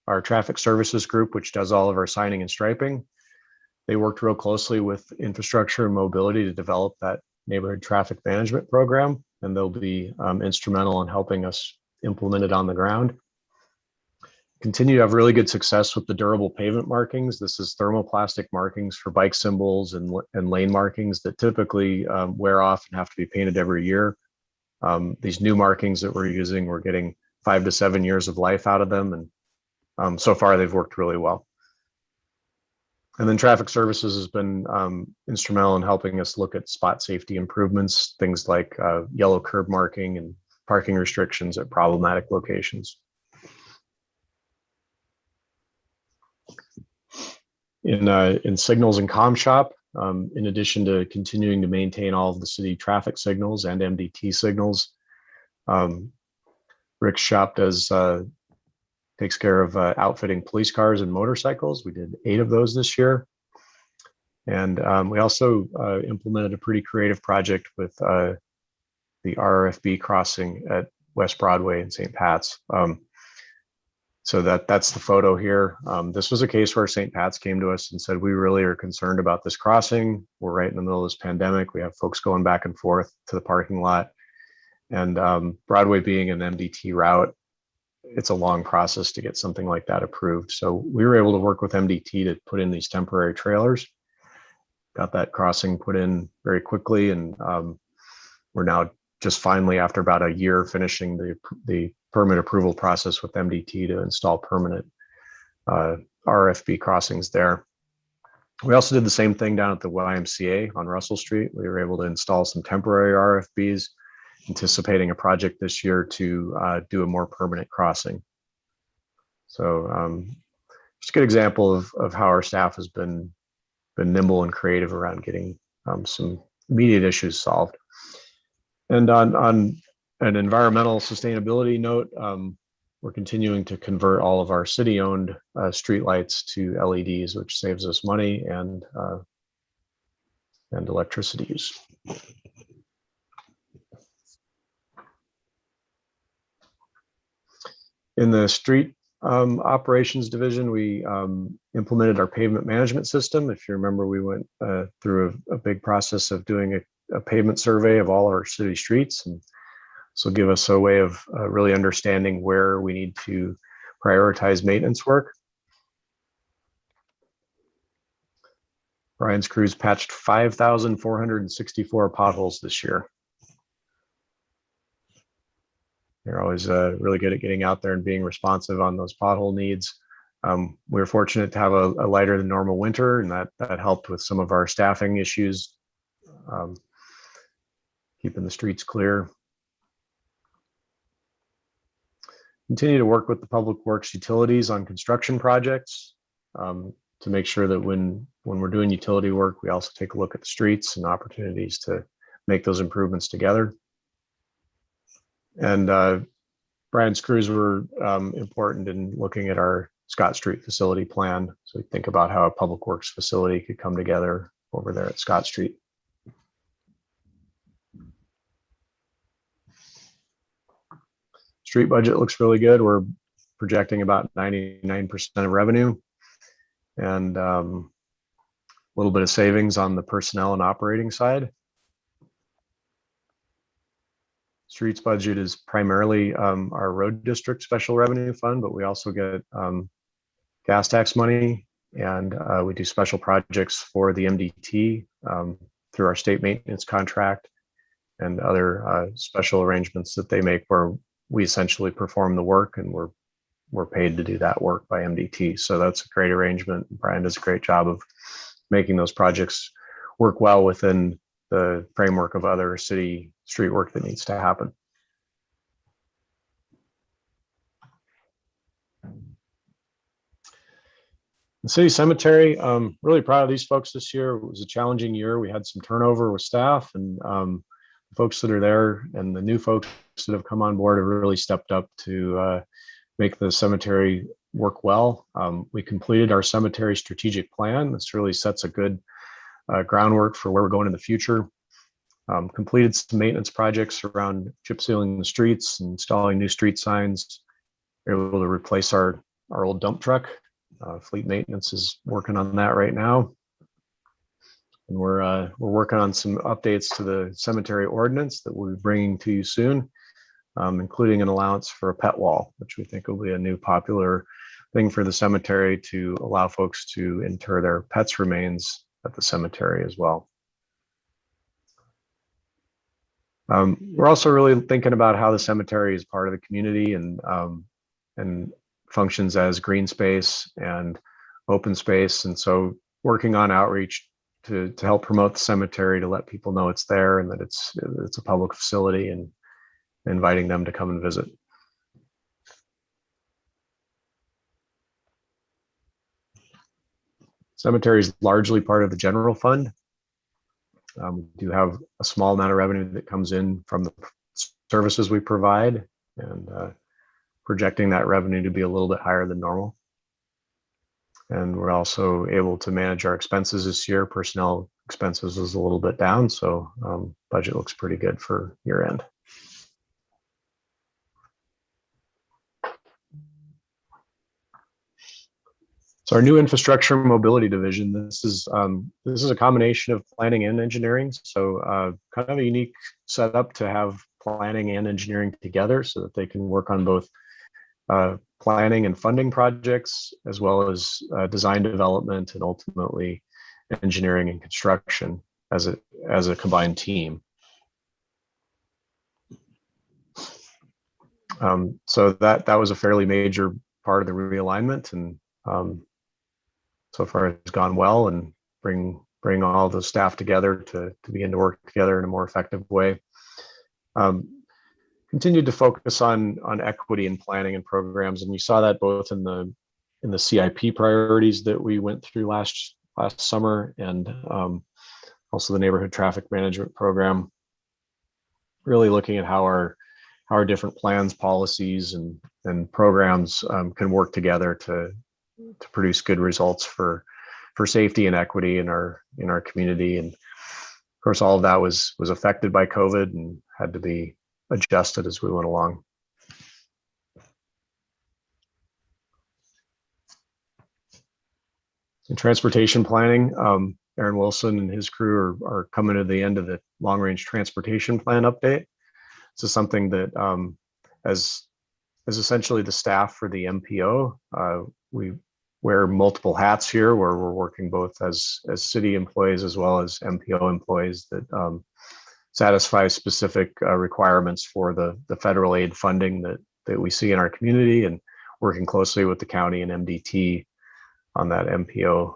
Our traffic services group, which does all of our signing and striping. They worked real closely with infrastructure and mobility to develop that neighborhood traffic management program, and they'll be instrumental in helping us implement it on the ground. Continue to have really good success with the durable pavement markings. This is thermoplastic markings for bike symbols and lane markings that typically wear off and have to be painted every year. These new markings that we're using, we're getting 5 to 7 years of life out of them, and so far they've worked really well. And then traffic services has been instrumental in helping us look at spot safety improvements, things like yellow curb marking and parking restrictions at problematic locations. In signals and comm shop, in addition to continuing to maintain all of the city traffic signals and MDT signals. Rick's shop takes care of outfitting police cars and motorcycles. We did 8 of those this year. And we also implemented a pretty creative project with the RFB crossing at West Broadway in St. Pat's. So that's the photo here. This was a case where St. Pat's came to us and said, we really are concerned about this crossing. We're right in the middle of this pandemic. We have folks going back and forth to the parking lot. And Broadway being an MDT route, it's a long process to get something like that approved. So we were able to work with MDT to put in these temporary trailers. Got that crossing put in very quickly, and we're now just finally, after about a year, finishing the permit approval process with MDT to install permanent RFB crossings there. We also did the same thing down at the YMCA on Russell Street. We were able to install some temporary RFBs, anticipating a project this year to do a more permanent crossing. So just a good example of how our staff has been nimble and creative around getting some immediate issues solved. And on an environmental sustainability note, we're continuing to convert all of our city-owned streetlights to LEDs, which saves us money and electricity use. In the street operations division, we implemented our pavement management system. If you remember, we went through a big process of doing a pavement survey of all our city streets, and this will give us a way of really understanding where we need to prioritize maintenance work. Brian's crews patched 5,464 potholes this year. They're always really good at getting out there and being responsive on those pothole needs. We were fortunate to have a lighter than normal winter, and that helped with some of our staffing issues, keeping the streets clear. Continue to work with the public works utilities on construction projects to make sure that when we're doing utility work, we also take a look at the streets and opportunities to make those improvements together. And Brian's crews were important in looking at our Scott Street facility plan. So we think about how a public works facility could come together over there at Scott Street. Street budget looks really good. We're projecting about 99% of revenue and a little bit of savings on the personnel and operating side. Streets budget is primarily our road district special revenue fund, but we also get gas tax money, and we do special projects for the MDT through our state maintenance contract and other special arrangements that they make where we essentially perform the work and we're paid to do that work by MDT. So that's a great arrangement. Brian does a great job of making those projects work well within the framework of other city street work that needs to happen. The city cemetery, really proud of these folks this year. It was a challenging year. We had some turnover with staff, and the folks that are there and the new folks that have come on board have really stepped up to make the cemetery work well. We completed our cemetery strategic plan. This really sets a good groundwork for where we're going in the future. Completed some maintenance projects around chip sealing the streets and installing new street signs. We were able to replace our old dump truck. Fleet maintenance is working on that right now. And we're working on some updates to the cemetery ordinance that we'll be bringing to you soon, including an allowance for a pet wall, which we think will be a new popular thing for the cemetery to allow folks to inter their pets' remains at the cemetery as well. We're also really thinking about how the cemetery is part of the community and functions as green space and open space. And so working on outreach to help promote the cemetery, to let people know it's there and that it's a public facility, and inviting them to come and visit. Cemetery is largely part of the general fund. We do have a small amount of revenue that comes in from the services we provide, and projecting that revenue to be a little bit higher than normal. And we're also able to manage our expenses this year. Personnel expenses was a little bit down, so budget looks pretty good for year end. So our new infrastructure and mobility division, this is a combination of planning and engineering. So kind of a unique setup to have planning and engineering together so that they can work on both planning and funding projects, as well as design development and ultimately engineering and construction as a combined team. So that was a fairly major part of the realignment, and so far it's gone well, and bring all the staff together to begin to work together in a more effective way. Continued to focus on equity and planning and programs, and you saw that both in the CIP priorities that we went through last summer, and also the neighborhood traffic management program. Really looking at how our different plans, policies, and programs can work together to produce good results for safety and equity in our community. And of course, all of that was affected by COVID and had to be adjusted as we went along. In transportation planning, Aaron Wilson and his crew are coming to the end of the long range transportation plan update. This is something that as essentially the staff for the MPO, we wear multiple hats here, where we're working both as city employees as well as MPO employees that satisfy specific requirements for the federal aid funding that we see in our community, and working closely with the county and MDT on that MPO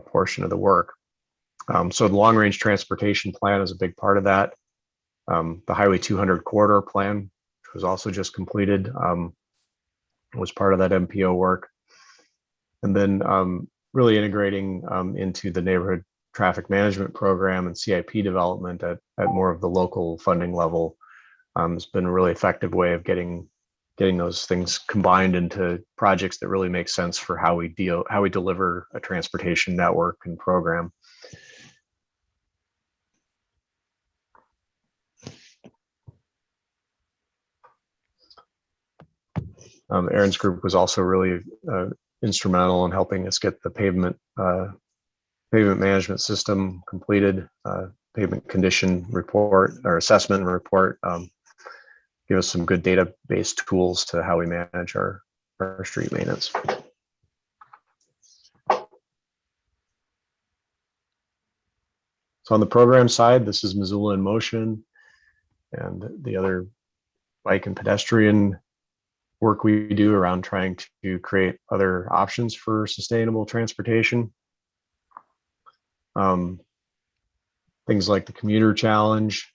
portion of the work. So the long range transportation plan is a big part of that. The Highway 200 corridor plan, which was also just completed, was part of that MPO work. And then really integrating into the neighborhood traffic management program and CIP development at more of the local funding level. It's been a really effective way of getting those things combined into projects that really make sense for how we deliver a transportation network and program. Aaron's group was also really instrumental in helping us get the pavement management system completed, pavement condition report or assessment report. Give us some good database tools to how we manage our street maintenance. So on the program side, this is Missoula in Motion, and the other bike and pedestrian work we do around trying to create other options for sustainable transportation. Things like the commuter challenge,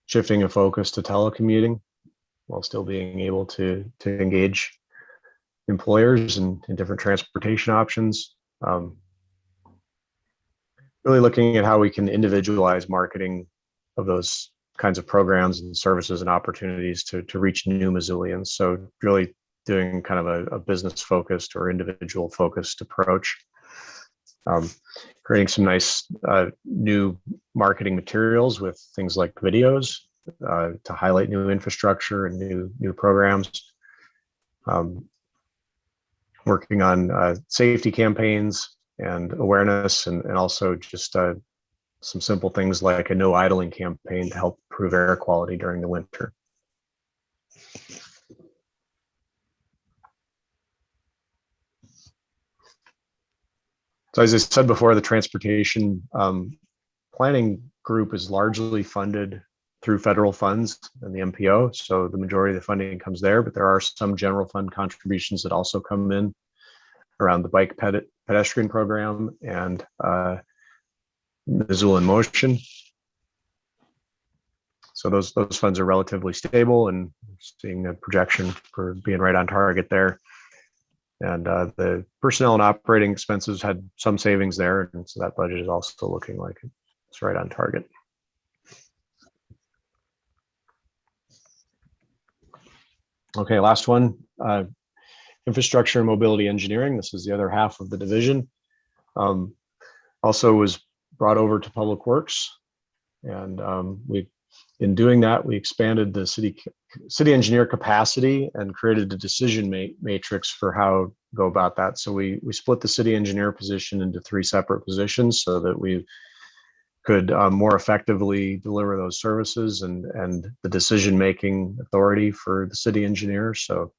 shifting a focus to telecommuting while still being able to engage employers in different transportation options. Really looking at how we can individualize marketing of those kinds of programs and services and opportunities to reach new Missoulians. So really doing kind of a business focused or individual focused approach. Creating some nice new marketing materials with things like videos to highlight new infrastructure and new programs. Working on safety campaigns and awareness, and also just some simple things like a no idling campaign to help improve air quality during the winter. So as I said before, the transportation planning group is largely funded through federal funds and the MPO. So the majority of the funding comes there, but there are some general fund contributions that also come in around the bike pedestrian program and Missoula in Motion. So those funds are relatively stable, and seeing a projection for being right on target there. And the personnel and operating expenses had some savings there, and so that budget is also looking like it's right on target. Okay, last one, infrastructure and mobility engineering. This is the other half of the division. Also was brought over to Public Works, and in doing that, we expanded the city engineer capacity and created a decision matrix for how to go about that. So we split the city engineer position into 3 separate positions so that we could more effectively deliver those services and the decision-making authority for the city engineer. So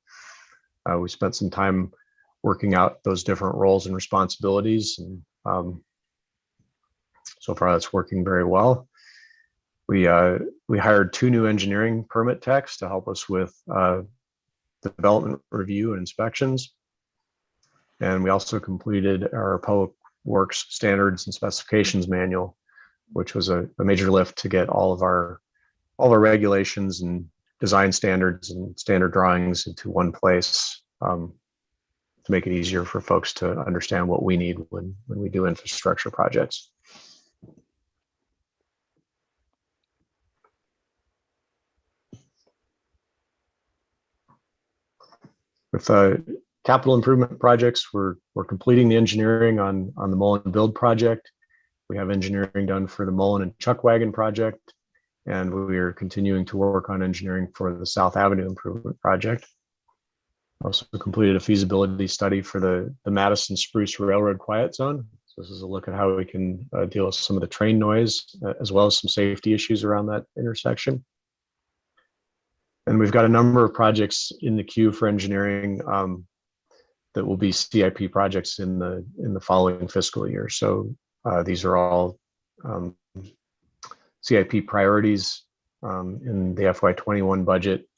we spent some time working out those different roles and responsibilities, and so far that's working very well. We hired 2 new engineering permit techs to help us with development review and inspections. And we also completed our Public Works standards and specifications manual, which was a major lift to get all of our regulations and design standards and standard drawings into one place, to make it easier for folks to understand what we need when we do infrastructure projects. With capital improvement projects, we're completing the engineering on the Mullen Build project. We have engineering done for the Mullen and Chuckwagon project, and we are continuing to work on engineering for the South Avenue improvement project. Also completed a feasibility study for the Madison Spruce Railroad Quiet Zone. So this is a look at how we can deal with some of the train noise, as well as some safety issues around that intersection. And we've got a number of projects in the queue for engineering that will be CIP projects in the following fiscal year. So these are all CIP priorities in the FY21 budget.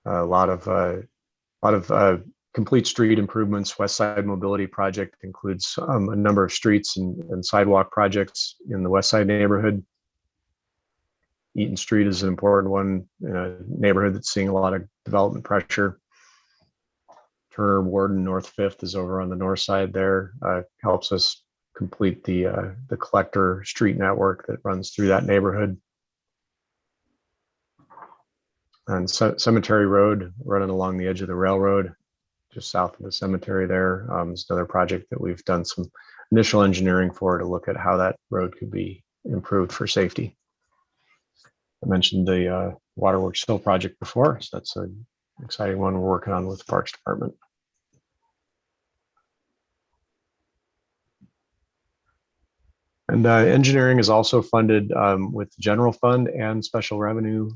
A lot of complete street improvements. West Side Mobility Project includes a number of streets and sidewalk projects in the West Side neighborhood. Eaton Street is an important one in a neighborhood that's seeing a lot of development pressure. Turner, Warden, North Fifth is over on the north side there. Helps us complete the collector street network that runs through that neighborhood. And Cemetery Road, running along the edge of the railroad, just south of the cemetery there, is another project that we've done some initial engineering for to look at how that road could be improved for safety. I mentioned the Waterworks Hill project before, so that's an exciting one we're working on with the Parks Department. And engineering is also funded with the general fund, and special revenue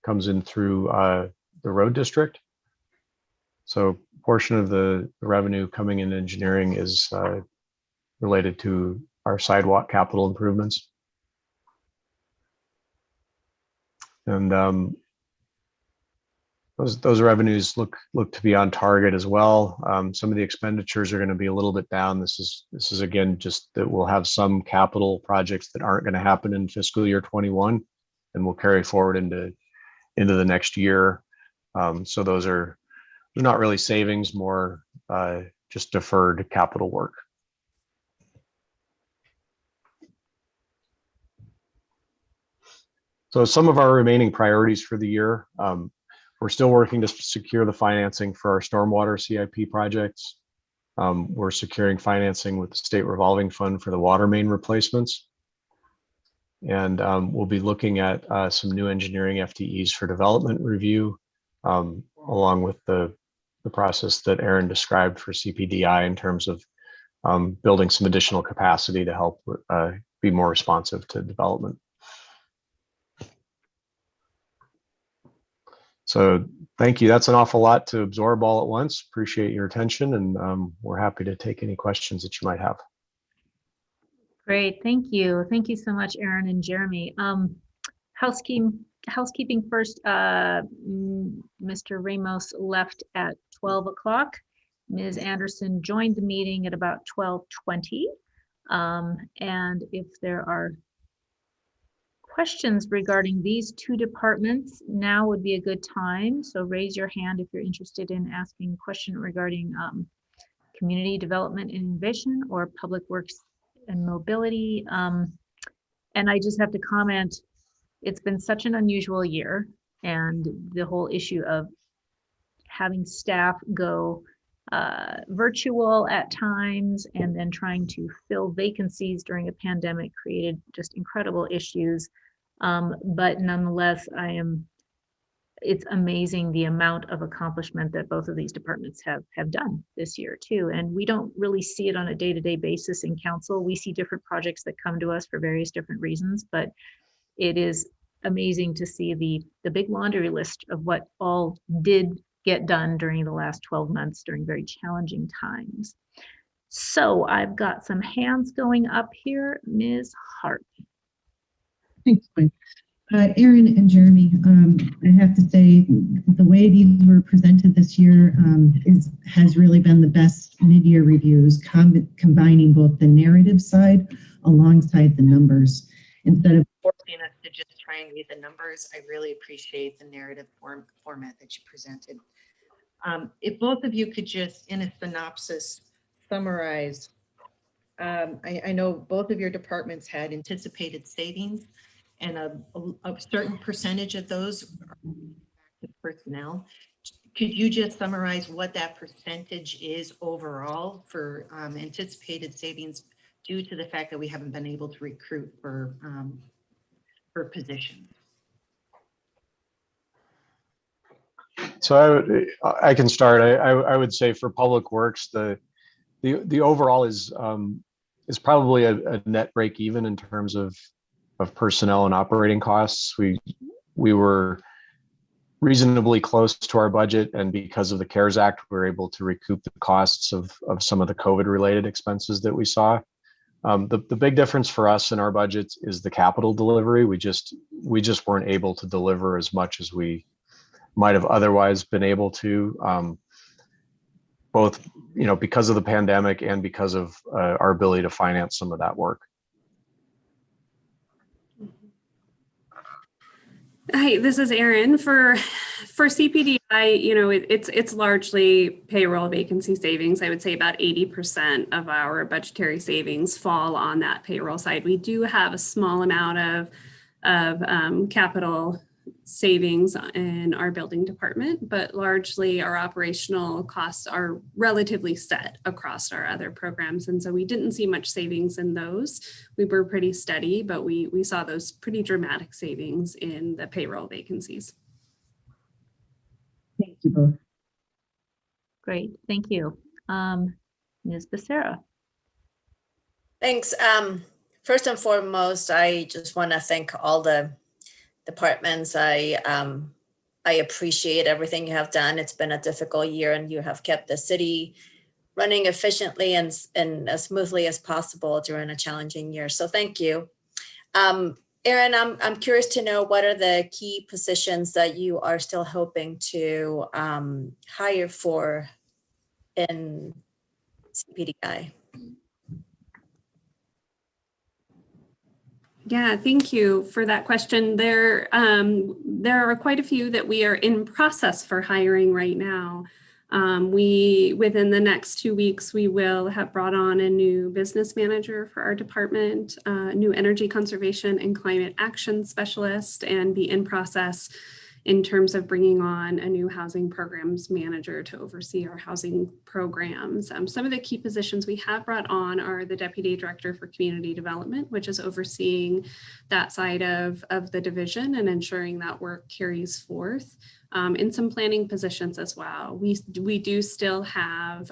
comes in through the road district. So a portion of the revenue coming in engineering is related to our sidewalk capital improvements. And those revenues look to be on target as well. Some of the expenditures are going to be a little bit down. This is again just that we'll have some capital projects that aren't going to happen in fiscal year 21, and will carry forward into the next year. So those are not really savings, more just deferred capital work. So some of our remaining priorities for the year, we're still working to secure the financing for our stormwater CIP projects. We're securing financing with the state revolving fund for the water main replacements. And we'll be looking at some new engineering FTEs for development review, along with the process that Aaron described for CPDI in terms of building some additional capacity to help be more responsive to development. So thank you. That's an awful lot to absorb all at once. Appreciate your attention, and we're happy to take any questions that you might have. Great, thank you. Thank you so much, Aaron and Jeremy. Housekeeping first, Mr. Ramos left at 12 o'clock. Ms. Anderson joined the meeting at about 12:20. And if there are questions regarding these 2 departments, now would be a good time. So raise your hand if you're interested in asking a question regarding community development and innovation or public works and mobility. And I just have to comment, it's been such an unusual year, and the whole issue of having staff go virtual at times and then trying to fill vacancies during a pandemic created just incredible issues. But nonetheless, it's amazing the amount of accomplishment that both of these departments have done this year too. And we don't really see it on a day-to-day basis in council. We see different projects that come to us for various different reasons, but it is amazing to see the big laundry list of what all did get done during the last 12 months during very challenging times. So I've got some hands going up here. Ms. Hart. Thanks, Mike. Aaron and Jeremy, I have to say the way these were presented this year has really been the best mid-year reviews, combining both the narrative side alongside the numbers. Instead of forcing us to just try and read the numbers, I really appreciate the narrative format that you presented. If both of you could just, in a synopsis, summarize, I know both of your departments had anticipated savings, and a certain percentage of those are personnel. Could you just summarize what that percentage is overall for anticipated savings due to the fact that we haven't been able to recruit for positions? So I can start. I would say for Public Works, the overall is probably a net break even in terms of personnel and operating costs. We were reasonably close to our budget, and because of the CARES Act, we were able to recoup the costs of some of the COVID related expenses that we saw. The big difference for us in our budgets is the capital delivery. We just weren't able to deliver as much as we might have otherwise been able to, both because of the pandemic and because of our ability to finance some of that work. Hi, this is Erin. For CPDI, it's largely payroll vacancy savings. I would say about 80% of our budgetary savings fall on that payroll side. We do have a small amount of capital savings in our building department, but largely our operational costs are relatively set across our other programs. And so we didn't see much savings in those. We were pretty steady, but we saw those pretty dramatic savings in the payroll vacancies. thank you both. Great, thank you. Ms. Becerra. Thanks. First and foremost, I just want to thank all the departments. I appreciate everything you have done. It's been a difficult year, and you have kept the city running efficiently and as smoothly as possible during a challenging year. So thank you. Erin, I'm curious to know, what are the key positions that you are still hoping to hire for in CPDI? Yeah, thank you for that question. There are quite a few that we are in process for hiring right now. Within the next 2 weeks, we will have brought on a new business manager for our department, a new energy conservation and climate action specialist, and be in process in terms of bringing on a new housing programs manager to oversee our housing programs. Some of the key positions we have brought on are the Deputy Director for Community Development, which is overseeing that side of the division and ensuring that work carries forth. In some planning positions as well. We do still have,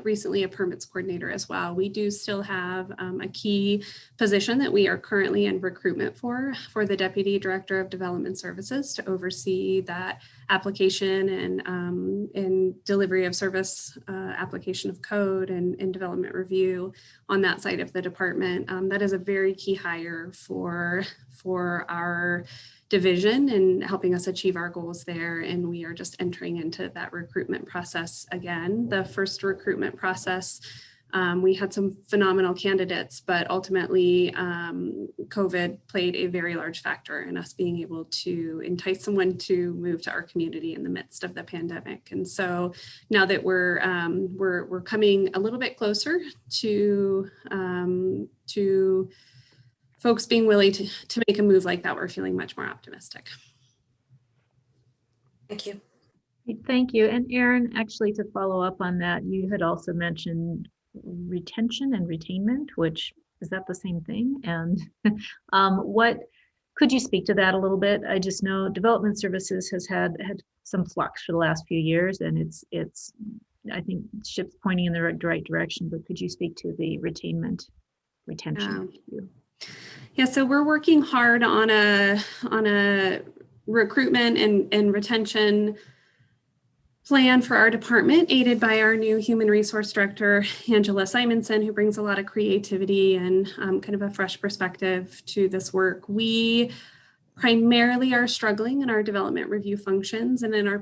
recently a permits coordinator as well. We do still have a key position that we are currently in recruitment for the Deputy Director of Development Services to oversee that application and delivery of service, application of code and development review on that side of the department. That is a very key hire for our division and helping us achieve our goals there. And we are just entering into that recruitment process again. The first recruitment process We had some phenomenal candidates, but ultimately COVID played a very large factor in us being able to entice someone to move to our community in the midst of the pandemic. And so now that we're coming a little bit closer to folks being willing to make a move like that, we're feeling much more optimistic. Thank you. Thank you. And Erin, actually, to follow up on that, you had also mentioned retention and retainment, which is that the same thing? And what could you speak to that a little bit? I just know development services has had some flux for the last few years, and it's I think ship's pointing in the right direction. But could you speak to the retention? Yeah, so we're working hard on a recruitment and retention plan for our department, aided by our new human resource director, Angela Simonson, who brings a lot of creativity and kind of a fresh perspective to this work. We primarily are struggling in our development review functions and in our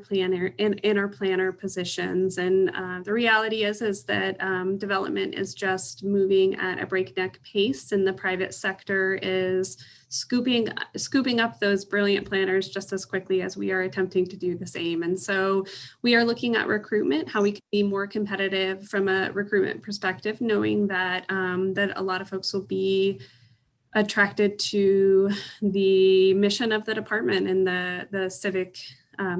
planner positions. And the reality is that development is just moving at a breakneck pace, and the private sector is scooping up those brilliant planners just as quickly as we are attempting to do the same. And so we are looking at recruitment, how we can be more competitive from a recruitment perspective, knowing that that a lot of folks will be attracted to the mission of the department and the civic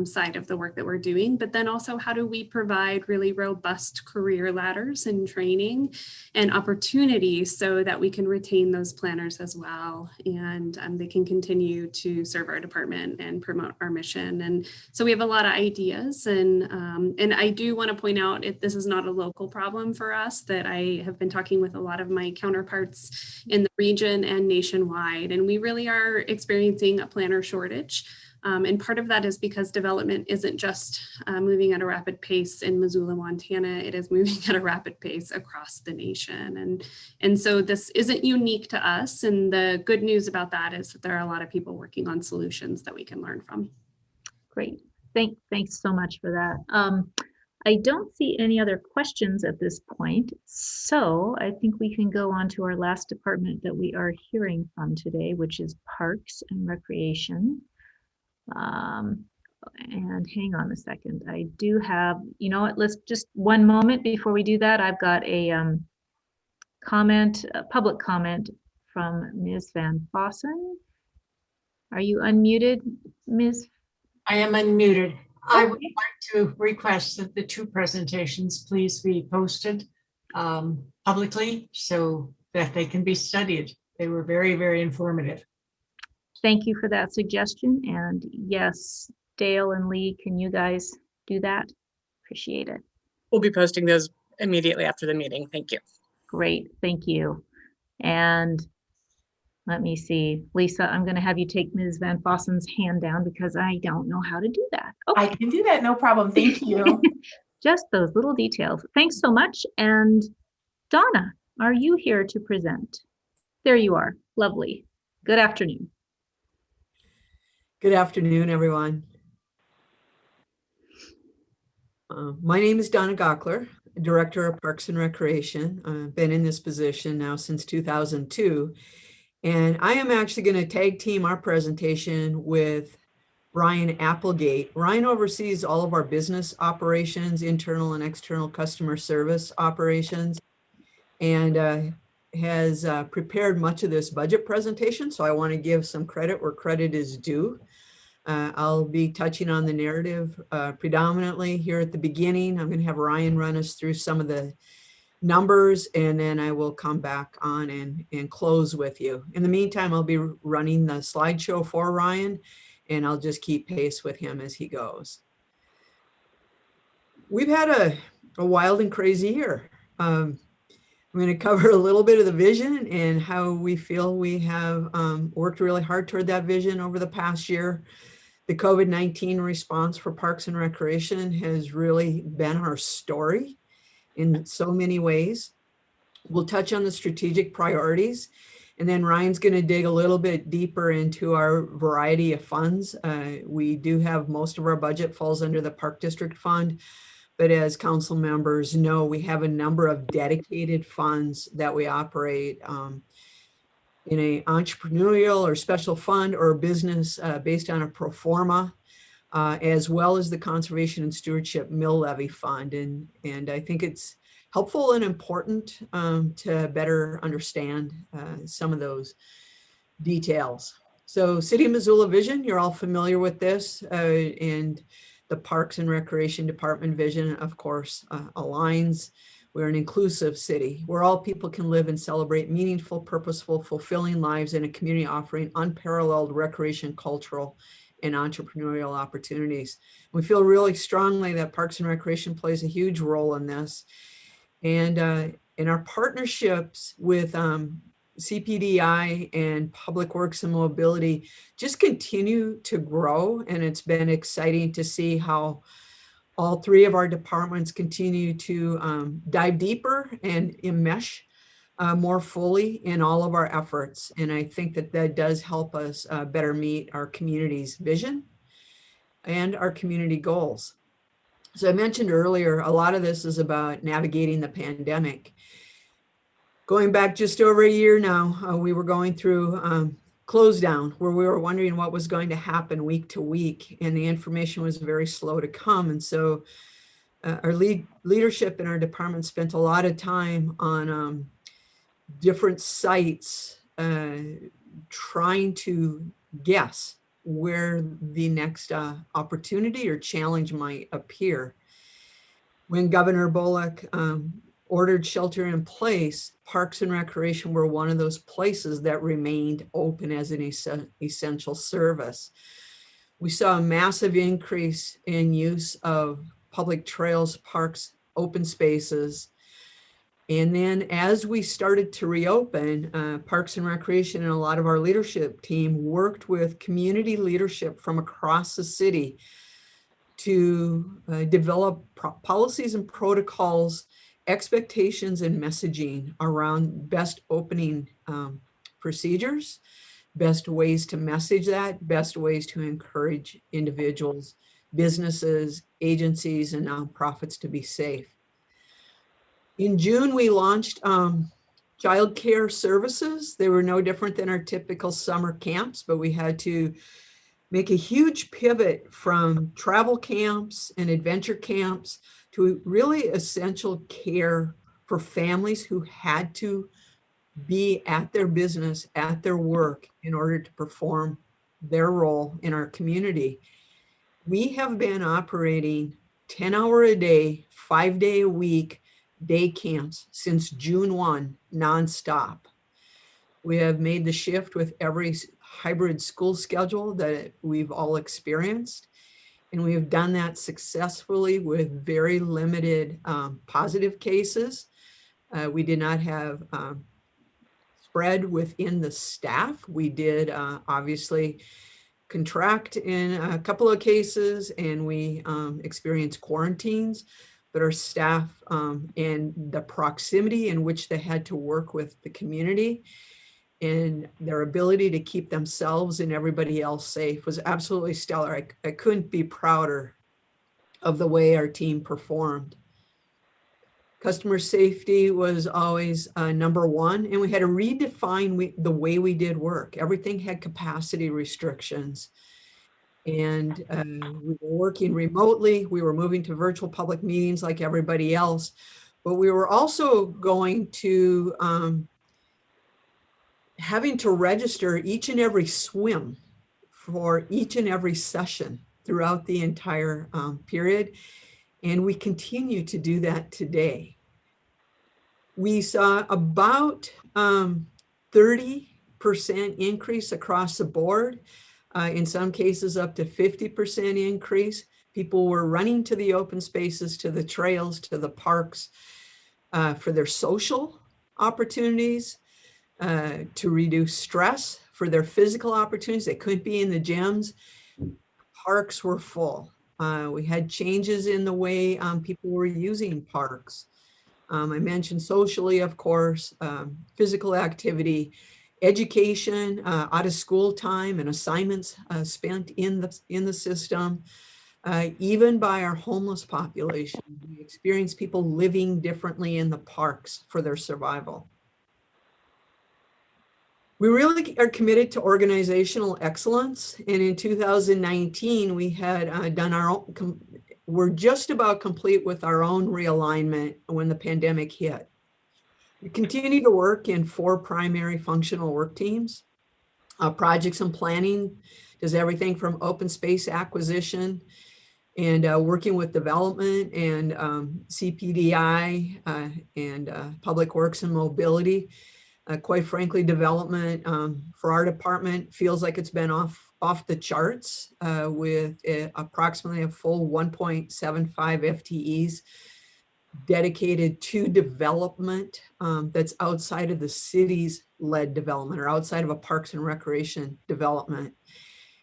side of the work that we're doing, but then also how do we provide really robust career ladders and training and opportunities so that we can retain those planners as well, and they can continue to serve our department and promote our mission. And so we have a lot of ideas, and I do want to point out, this is not a local problem for us, that I have been talking with a lot of my counterparts in the region and nationwide, and we really are experiencing a planner shortage. And part of that is because development isn't just moving at a rapid pace in Missoula, Montana, it is moving at a rapid pace across the nation. And so this isn't unique to us. And the good news about that is that there are a lot of people working on solutions that we can learn from. Great. Thanks so much for that. I don't see any other questions at this point. So I think we can go on to our last department that we are hearing from today, which is Parks and Recreation. And hang on a second. I do have, you know what, let's just one moment before we do that. I've got a public comment from Ms. Van Fossen. Are you unmuted, Ms.? I am unmuted. I would like to request that the two presentations please be posted publicly so that they can be studied. They were very, very informative. Thank you for that suggestion. And yes, Dale and Lee, can you guys do that? Appreciate it. We'll be posting those immediately after the meeting. Thank you. Great, thank you. And let me see, Lisa, I'm going to have you take Ms. Van Fossen's hand down because I don't know how to do that. Okay. I can do that, no problem. Thank you. Just those little details. Thanks so much. And Donna, are you here to present? There you are. Lovely. Good afternoon. Good afternoon, everyone. My name is Donna Gockler, Director of Parks and Recreation. I've been in this position now since 2002, and I am actually going to tag team our presentation with Ryan Applegate. Ryan oversees all of our business operations, internal and external customer service operations, and has prepared much of this budget presentation. So I want to give some credit where credit is due. I'll be touching on the narrative predominantly here at the beginning. I'm going to have Ryan run us through some of the numbers, and then I will come back on and close with you. In the meantime, I'll be running the slideshow for Ryan, and I'll just keep pace with him as he goes. We've had a wild and crazy year. I'm going to cover a little bit of the vision and how we feel we have worked really hard toward that vision over the past year. The COVID-19 response for Parks and Recreation has really been our story in so many ways. We'll touch on the strategic priorities, and then Ryan's going to dig a little bit deeper into our variety of funds. We do have most of our budget falls under the Park District Fund, But as council members know, we have a number of dedicated funds that we operate in a entrepreneurial or special fund or business based on a pro forma, as well as the Conservation and Stewardship Mill Levy Fund. And I think it's helpful and important to better understand some of those details. So City of Missoula vision, you're all familiar with this, and the Parks and Recreation Department vision, of course, aligns. We're an inclusive city where all people can live and celebrate meaningful, purposeful, fulfilling lives in a community offering unparalleled recreation, cultural, and entrepreneurial opportunities. We feel really strongly that Parks and Recreation plays a huge role in this. And in our partnerships with CPDI and Public Works and Mobility just continue to grow. And it's been exciting to see how all three of our departments continue to dive deeper and enmesh more fully in all of our efforts. And I think that that does help us better meet our community's vision and our community goals. So I mentioned earlier, a lot of this is about navigating the pandemic. Going back just over a year now, we were going through close down where we were wondering what was going to happen week to week, and the information was very slow to come. And so our leadership in our department spent a lot of time on different sites trying to guess where the next opportunity or challenge might appear. When Governor Bullock ordered shelter in place, Parks and Recreation were one of those places that remained open as an essential service. We saw a massive increase in use of public trails, parks, open spaces. And then as we started to reopen, Parks and Recreation and a lot of our leadership team worked with community leadership from across the city to develop policies and protocols, expectations and messaging around best opening procedures, best ways to message that, best ways to encourage individuals, businesses, agencies, and nonprofits to be safe. In June, we launched childcare services. They were no different than our typical summer camps, but we had to make a huge pivot from travel camps and adventure camps to really essential care for families who had to be at their business, at their work in order to perform their role in our community. We have been operating 10-hour a day, 5-day a week day camps since June 1, nonstop. We have made the shift with every hybrid school schedule that we've all experienced. And we have done that successfully with very limited positive cases. We did not have spread within the staff. We did obviously contract in a couple of cases, and we experienced quarantines, but our staff and the proximity in which they had to work with the community and their ability to keep themselves and everybody else safe was absolutely stellar. I couldn't be prouder of the way our team performed. Customer safety was always number one, and we had to redefine the way we did work. Everything had capacity restrictions, and we were working remotely. We were moving to virtual public meetings like everybody else, but we were also going to having to register each and every swim for each and every session throughout the entire period. And we continue to do that today. We saw about 30% increase across the board. In some cases up to 50% increase. People were running to the open spaces, to the trails, to the parks for their social opportunities, to reduce stress, for their physical opportunities. They couldn't be in the gyms. Parks were full. We had changes in the way people were using parks. I mentioned socially, of course, physical activity, education, out of school time and assignments spent in the system, even by our homeless population. We experience people living differently in the parks for their survival. We really are committed to organizational excellence. And in 2019, we had done our own, we're just about complete with our own realignment when the pandemic hit. We continue to work in 4 primary functional work teams. Projects and planning does everything from open space acquisition and working with development and CPDI and Public Works and Mobility. Quite frankly, development for our department feels like it's been off the charts with approximately a full 1.75 FTEs dedicated to development that's outside of the city's led development or outside of a Parks and Recreation development.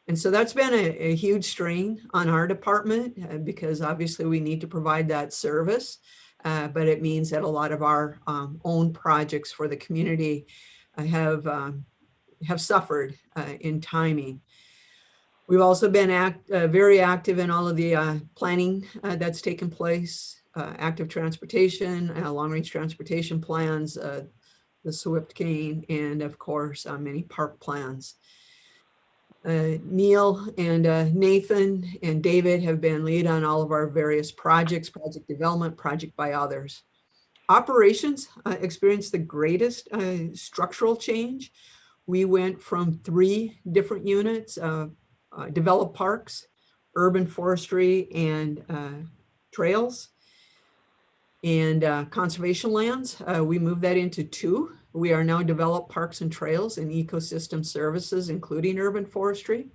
And so that's been a huge strain on our department because obviously we need to provide that service, but it means that a lot of our own projects for the community have suffered in timing. We've also been very active in all of the planning that's taken place, active transportation, long-range transportation plans, the SWIFT cane, and of course, many park plans. Neil and Nathan and David have been lead on all of our various projects, project development, project by others. Operations experienced the greatest structural change. We went from 3 different units, developed parks, urban forestry, and trails, and conservation lands. We moved that into 2. We are now developed parks and trails and ecosystem services, including urban forestry.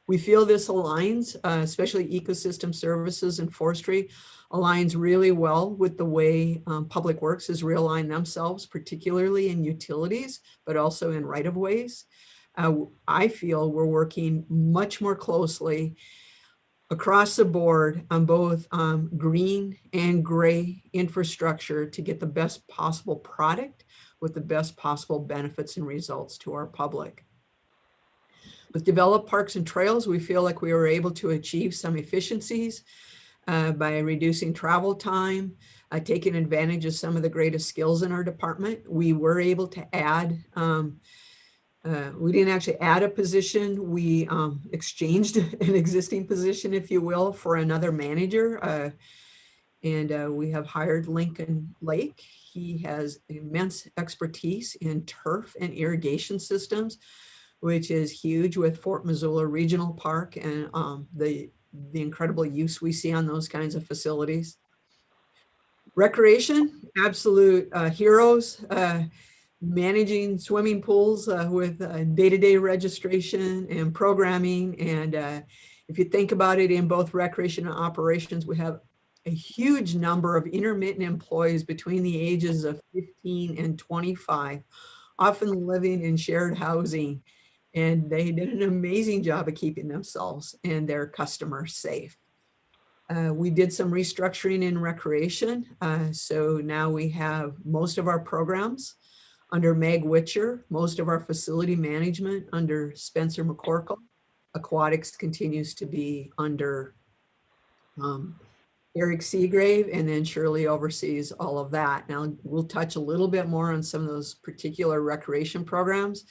We feel this aligns, especially ecosystem services and forestry, aligns really well with the way Public Works has realigned themselves, particularly in utilities, but also in right-of-ways. I feel we're working much more closely across the board on both green and gray infrastructure to get the best possible product with the best possible benefits and results to our public. With developed parks and trails, we feel like we were able to achieve some efficiencies by reducing travel time, taking advantage of some of the greatest skills in our department. We were able to add, we didn't actually add a position. We exchanged an existing position, if you will, for another manager. And we have hired Lincoln Lake. He has immense expertise in turf and irrigation systems, which is huge with Fort Missoula Regional Park and the incredible use we see on those kinds of facilities. Recreation, absolute heroes. Managing swimming pools with day-to-day registration and programming. And if you think about it, in both recreation and operations, we have a huge number of intermittent employees between the ages of 15 and 25, often living in shared housing. And they did an amazing job of keeping themselves and their customers safe. We did some restructuring in recreation. So now we have most of our programs under Meg Witcher, most of our facility management under Spencer McCorkle. Aquatics continues to be under Eric Seagrave, and then Shirley oversees all of that. Now we'll touch a little bit more on some of those particular recreation programs,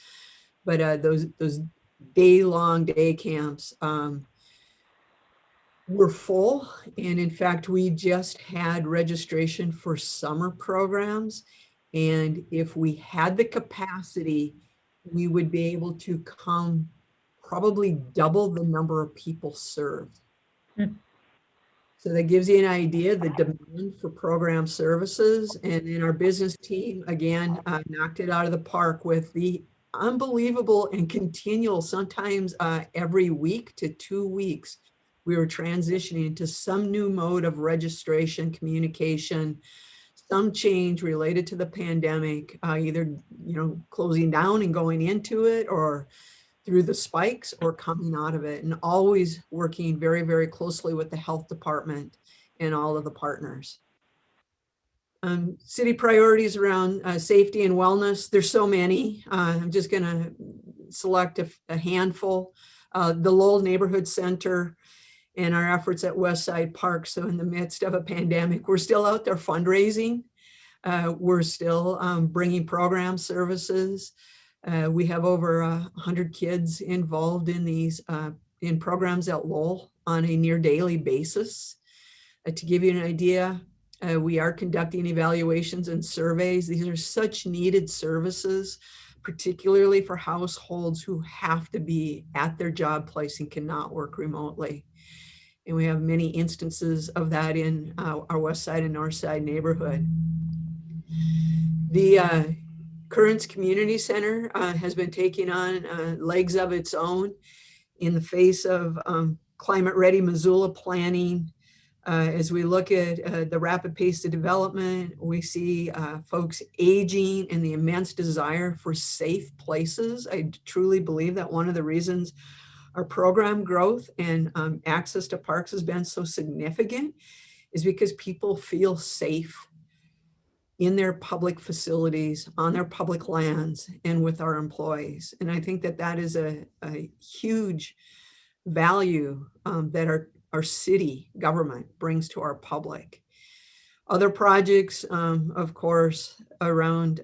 but those day-long day camps were full. And in fact, we just had registration for summer programs. And if we had the capacity, we would be able to come probably double the number of people served. So that gives you an idea, the demand for program services. And then our business team, again, knocked it out of the park with the unbelievable and continual, sometimes every week to 2 weeks, we were transitioning to some new mode of registration, communication, some change related to the pandemic, either closing down and going into it, or through the spikes, or coming out of it, and always working very, very closely with the health department and all of the partners. City priorities around safety and wellness, there's so many. I'm just going to select a handful. The Lowell Neighborhood Center and our efforts at Westside Park. So in the midst of a pandemic, we're still out there fundraising. We're still bringing program services. We have over 100 kids involved in these in programs at Lowell on a near daily basis. To give you an idea, we are conducting evaluations and surveys. These are such needed services, particularly for households who have to be at their job place and cannot work remotely. And we have many instances of that in our West Side and North Side neighborhood. The Currents Community Center has been taking on legs of its own in the face of climate ready Missoula planning. As we look at the rapid pace of development, we see folks aging and the immense desire for safe places. I truly believe that one of the reasons our program growth and access to parks has been so significant is because people feel safe in their public facilities, on their public lands, and with our employees. And I think that that is a huge value that our city government brings to our public. Other projects, of course, around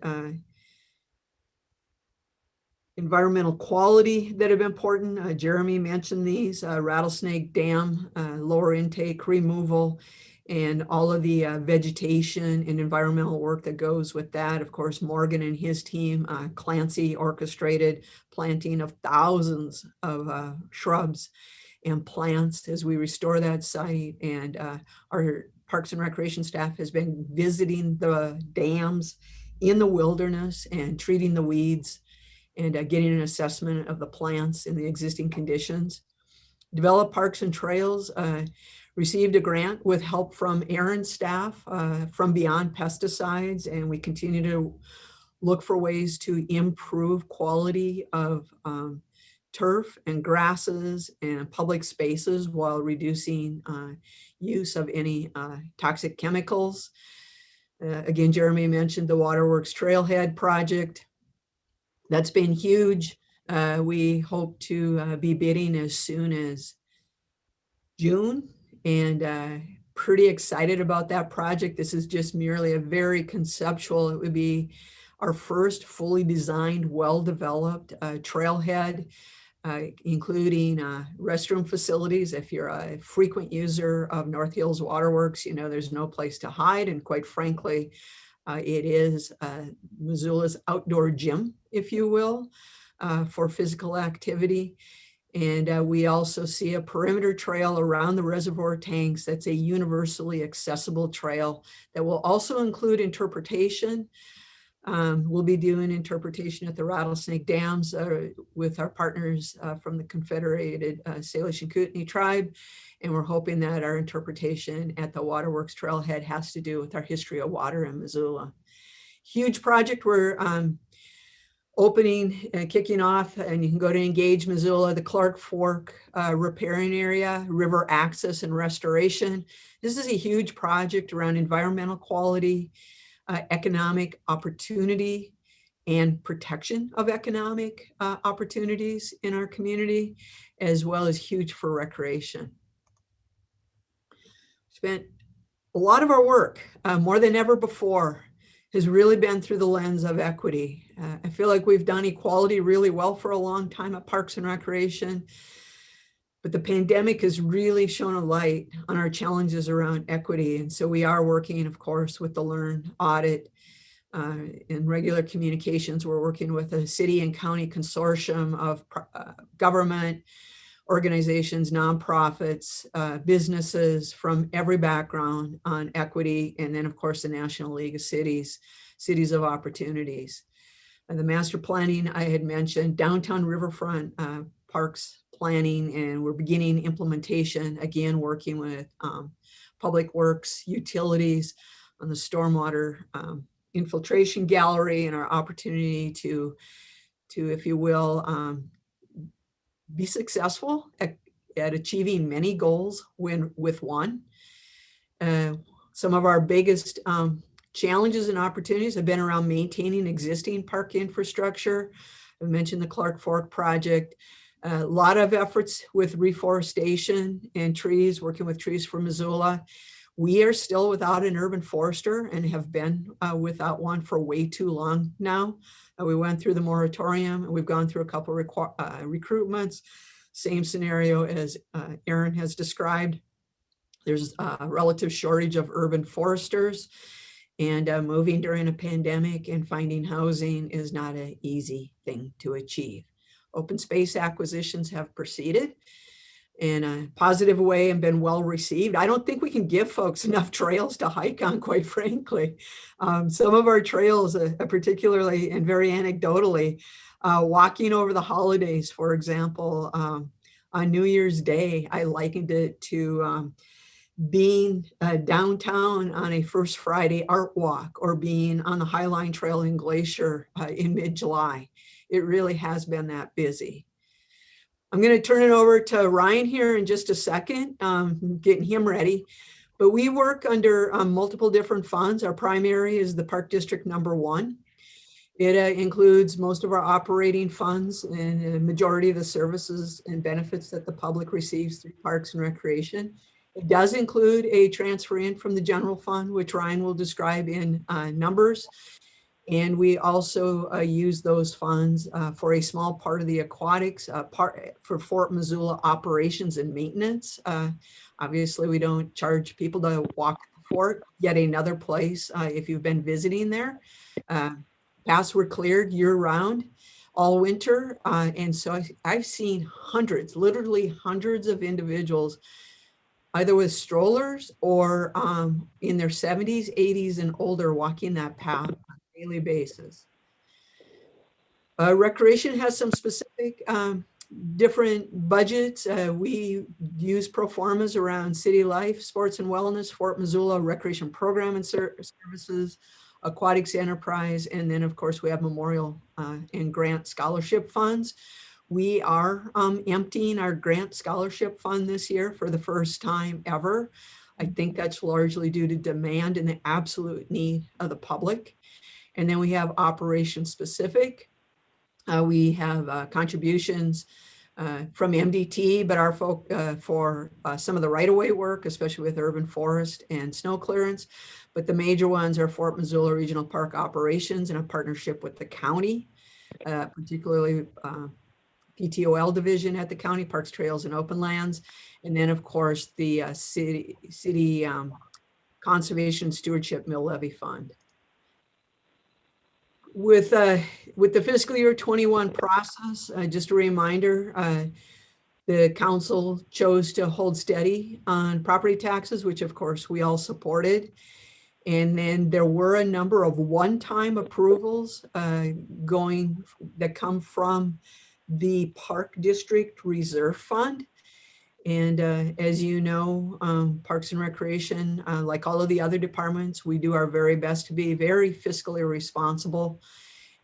environmental quality that have been important. Jeremy mentioned these, Rattlesnake Dam, lower intake removal, and all of the vegetation and environmental work that goes with that. Of course, Morgan and his team, Clancy orchestrated planting of thousands of shrubs and plants as we restore that site. And our Parks and Recreation staff has been visiting the dams in the wilderness and treating the weeds and getting an assessment of the plants and the existing conditions. Develop Parks and Trails received a grant with help from Aaron's staff from Beyond Pesticides, and we continue to look for ways to improve quality of turf and grasses and public spaces while reducing use of any toxic chemicals. Again, Jeremy mentioned the Waterworks Trailhead project. That's been huge. We hope to be bidding as soon as June, and pretty excited about that project. This is just merely a very conceptual, it would be our first fully designed, well-developed trailhead, including restroom facilities. If you're a frequent user of North Hills Waterworks, you know there's no place to hide, and quite frankly, it is Missoula's outdoor gym, if you will, for physical activity. And we also see a perimeter trail around the reservoir tanks that's a universally accessible trail that will also include interpretation. We'll be doing interpretation at the Rattlesnake Dams with our partners from the Confederated Salish and Kootenai tribe. And we're hoping that our interpretation at the Waterworks Trailhead has to do with our history of water in Missoula. Huge project we're opening and kicking off, and you can go to Engage Missoula, the Clark Fork repairing area, river access and restoration. This is a huge project around environmental quality, economic opportunity, and protection of economic opportunities in our community, as well as huge for recreation. Spent a lot of our work, more than ever before, has really been through the lens of equity. I feel like we've done equality really well for a long time at Parks and Recreation, but the pandemic has really shone a light on our challenges around equity. And so we are working, of course, with the Learn audit and regular communications. We're working with a city and county consortium of government, organizations, nonprofits, businesses from every background on equity. And then of course, the National League of Cities, Cities of Opportunities. The master planning I had mentioned, downtown riverfront parks planning, and we're beginning implementation, again, working with public works, utilities on the stormwater infiltration gallery and our opportunity to if you will, be successful at achieving many goals with one. Some of our biggest challenges and opportunities have been around maintaining existing park infrastructure. I mentioned the Clark Fork project. A lot of efforts with reforestation and trees, working with Trees for Missoula. We are still without an urban forester and have been without one for way too long now. We went through the moratorium and we've gone through a couple recruitments. Same scenario as Aaron has described. There's a relative shortage of urban foresters, and moving during a pandemic and finding housing is not an easy thing to achieve. Open space acquisitions have proceeded in a positive way and been well received. I don't think we can give folks enough trails to hike on, quite frankly. Some of our trails, particularly and very anecdotally, walking over the holidays, for example, on New Year's Day, I likened it to being downtown on a First Friday art walk or being on the Highline Trail in Glacier in mid-July. It really has been that busy. I'm going to turn it over to Ryan here in just a second, getting him ready. But we work under multiple different funds. Our primary is the Park District #1. It includes most of our operating funds and a majority of the services and benefits that the public receives through Parks and Recreation. It does include a transfer in from the general fund, which Ryan will describe in numbers. And we also use those funds for a small part of the aquatics, part for Fort Missoula operations and maintenance. Obviously, we don't charge people to walk the fort, yet another place if you've been visiting there. Paths were cleared year round, all winter. And so I've seen hundreds, literally hundreds of individuals, either with strollers or in their 70s, 80s, and older, walking that path on a daily basis. Recreation has some specific different budgets. We use pro formas around city life, sports and wellness, Fort Missoula recreation program and services, aquatics enterprise, and then of course we have memorial and grant scholarship funds. We are emptying our grant scholarship fund this year for the first time ever. I think that's largely due to demand and the absolute need of the public. And then we have operation specific. We have contributions from MDT, but our for some of the right-of-way work, especially with urban forest and snow clearance. But the major ones are Fort Missoula Regional Park operations in a partnership with the county, particularly PTOL division at the county, Parks, Trails, and Open Lands. And then of course the city Conservation Stewardship Mill Levy Fund. With the fiscal year 21 process, just a reminder, the council chose to hold steady on property taxes, which of course we all supported. And then there were a number of one-time approvals that come from the Park District Reserve Fund. And as you know, Parks and Recreation, like all of the other departments, we do our very best to be very fiscally responsible.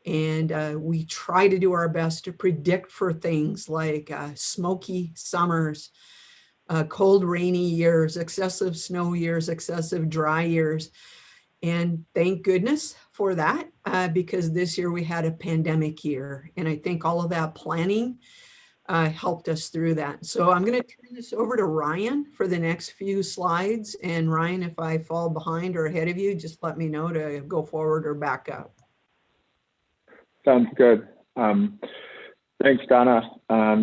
And we try to do our best to predict for things like smoky summers, cold, rainy years, excessive snow years, excessive dry years. And thank goodness for that, because this year we had a pandemic year. And I think all of that planning helped us through that. So I'm going to turn this over to Ryan for the next few slides. And Ryan, if I fall behind or ahead of you, just let me know to go forward or back up. Sounds good. Thanks, Donna.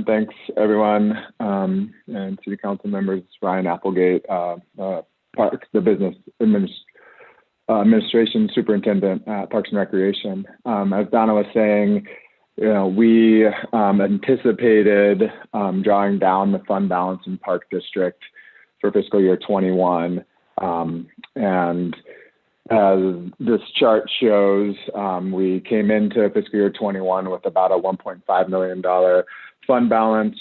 Thanks, everyone, and City Council members. Ryan Applegate, Parks, the Business Administration Superintendent at Parks and Recreation. As Donna was saying, you know, we anticipated drawing down the fund balance in Park District for fiscal year 21. And as this chart shows, we came into fiscal year 21 with about a $1.5 million fund balance.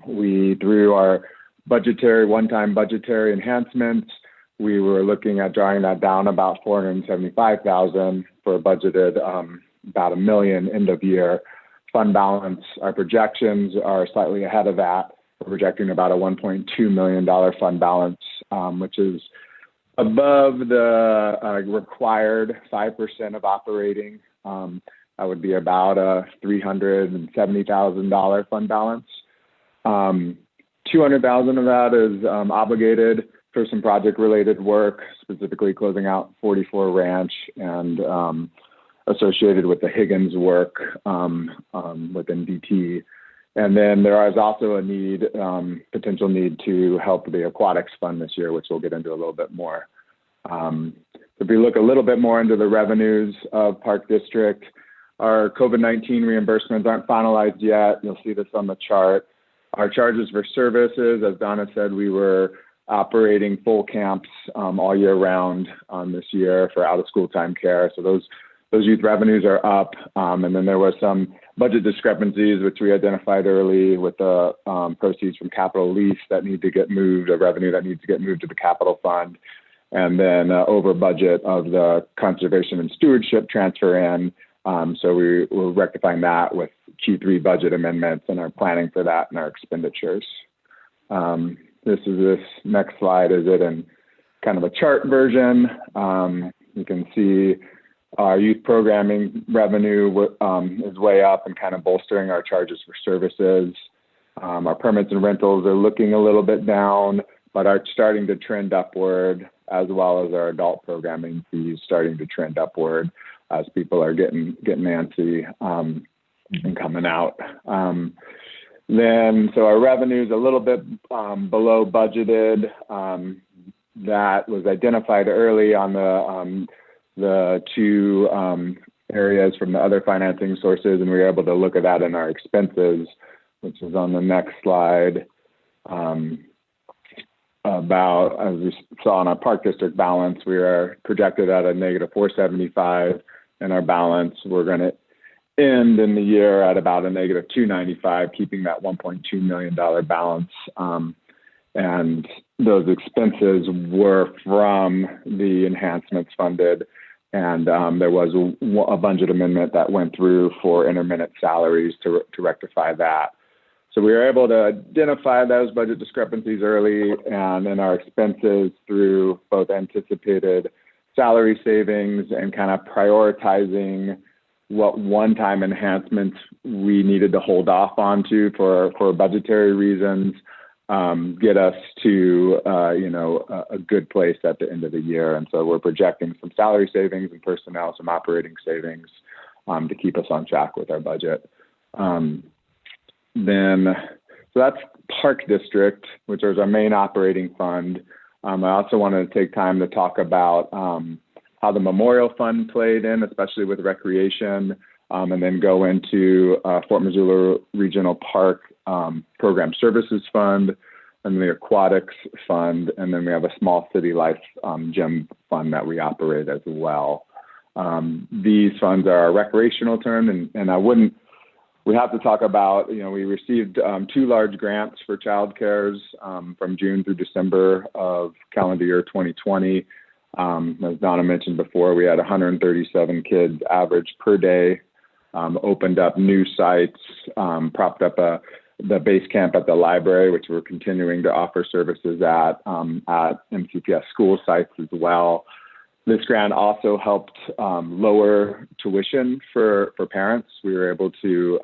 We, through our one-time budgetary enhancements, we were looking at drawing that down about $475,000 for a budgeted about $1 million end of year fund balance. Our projections are slightly ahead of that. We're projecting about a $1.2 million fund balance, which is above the required 5% of operating. That would be about a $370,000 fund balance. 200,000 of that is obligated for some project-related work, specifically closing out 44 Ranch and associated with the Higgins work within DT. And then there is also a need, potential need to help the aquatics fund this year, which we'll get into a little bit more. If we look a little bit more into the revenues of Park District, our COVID-19 reimbursements aren't finalized yet. You'll see this on the chart. Our charges for services, as Donna said, we were operating full camps all year round this year for out-of-school time care. So those youth revenues are up. And then there was some budget discrepancies, which we identified early with the proceeds from capital lease that need to get moved, a revenue that needs to get moved to the capital fund. And then over budget of the conservation and stewardship transfer in. So we're rectifying that with Q3 budget amendments and are planning for that in our expenditures. This next slide is it in kind of a chart version. You can see our youth programming revenue is way up and kind of bolstering our charges for services. Our permits and rentals are looking a little bit down, but are starting to trend upward, as well as our adult programming fees starting to trend upward as people are getting antsy and coming out. Then, so our revenue is a little bit below budgeted. That was identified early on the two areas from the other financing sources, and we were able to look at that in our expenses, which is on the next slide. About, as we saw in our Park District balance, we are projected at a negative 475, and our balance, we're going to end in the year at about a negative 295, keeping that $1.2 million balance. And those expenses were from the enhancements funded, and there was a budget amendment that went through for intermittent salaries to rectify that. So we were able to identify those budget discrepancies early, and in our expenses through both anticipated salary savings and kind of prioritizing what one-time enhancements we needed to hold off onto for budgetary reasons, get us to a good place at the end of the year. And so we're projecting some salary savings and personnel, some operating savings to keep us on track with our budget. So that's Park District, which is our main operating fund. I also wanted to take time to talk about how the Memorial Fund played in, especially with recreation, and then go into Fort Missoula Regional Park Program Services Fund, and the Aquatics Fund, and then we have a Small City Life gym fund that we operate as well. These funds are our recreational term, and we have to talk about, we received 2 large grants for childcares from June through December of calendar year 2020. As Donna mentioned before, we had 137 kids average per day, opened up new sites, propped up the base camp at the library, which we're continuing to offer services at MCPS school sites as well. This grant also helped lower tuition for parents. We were able to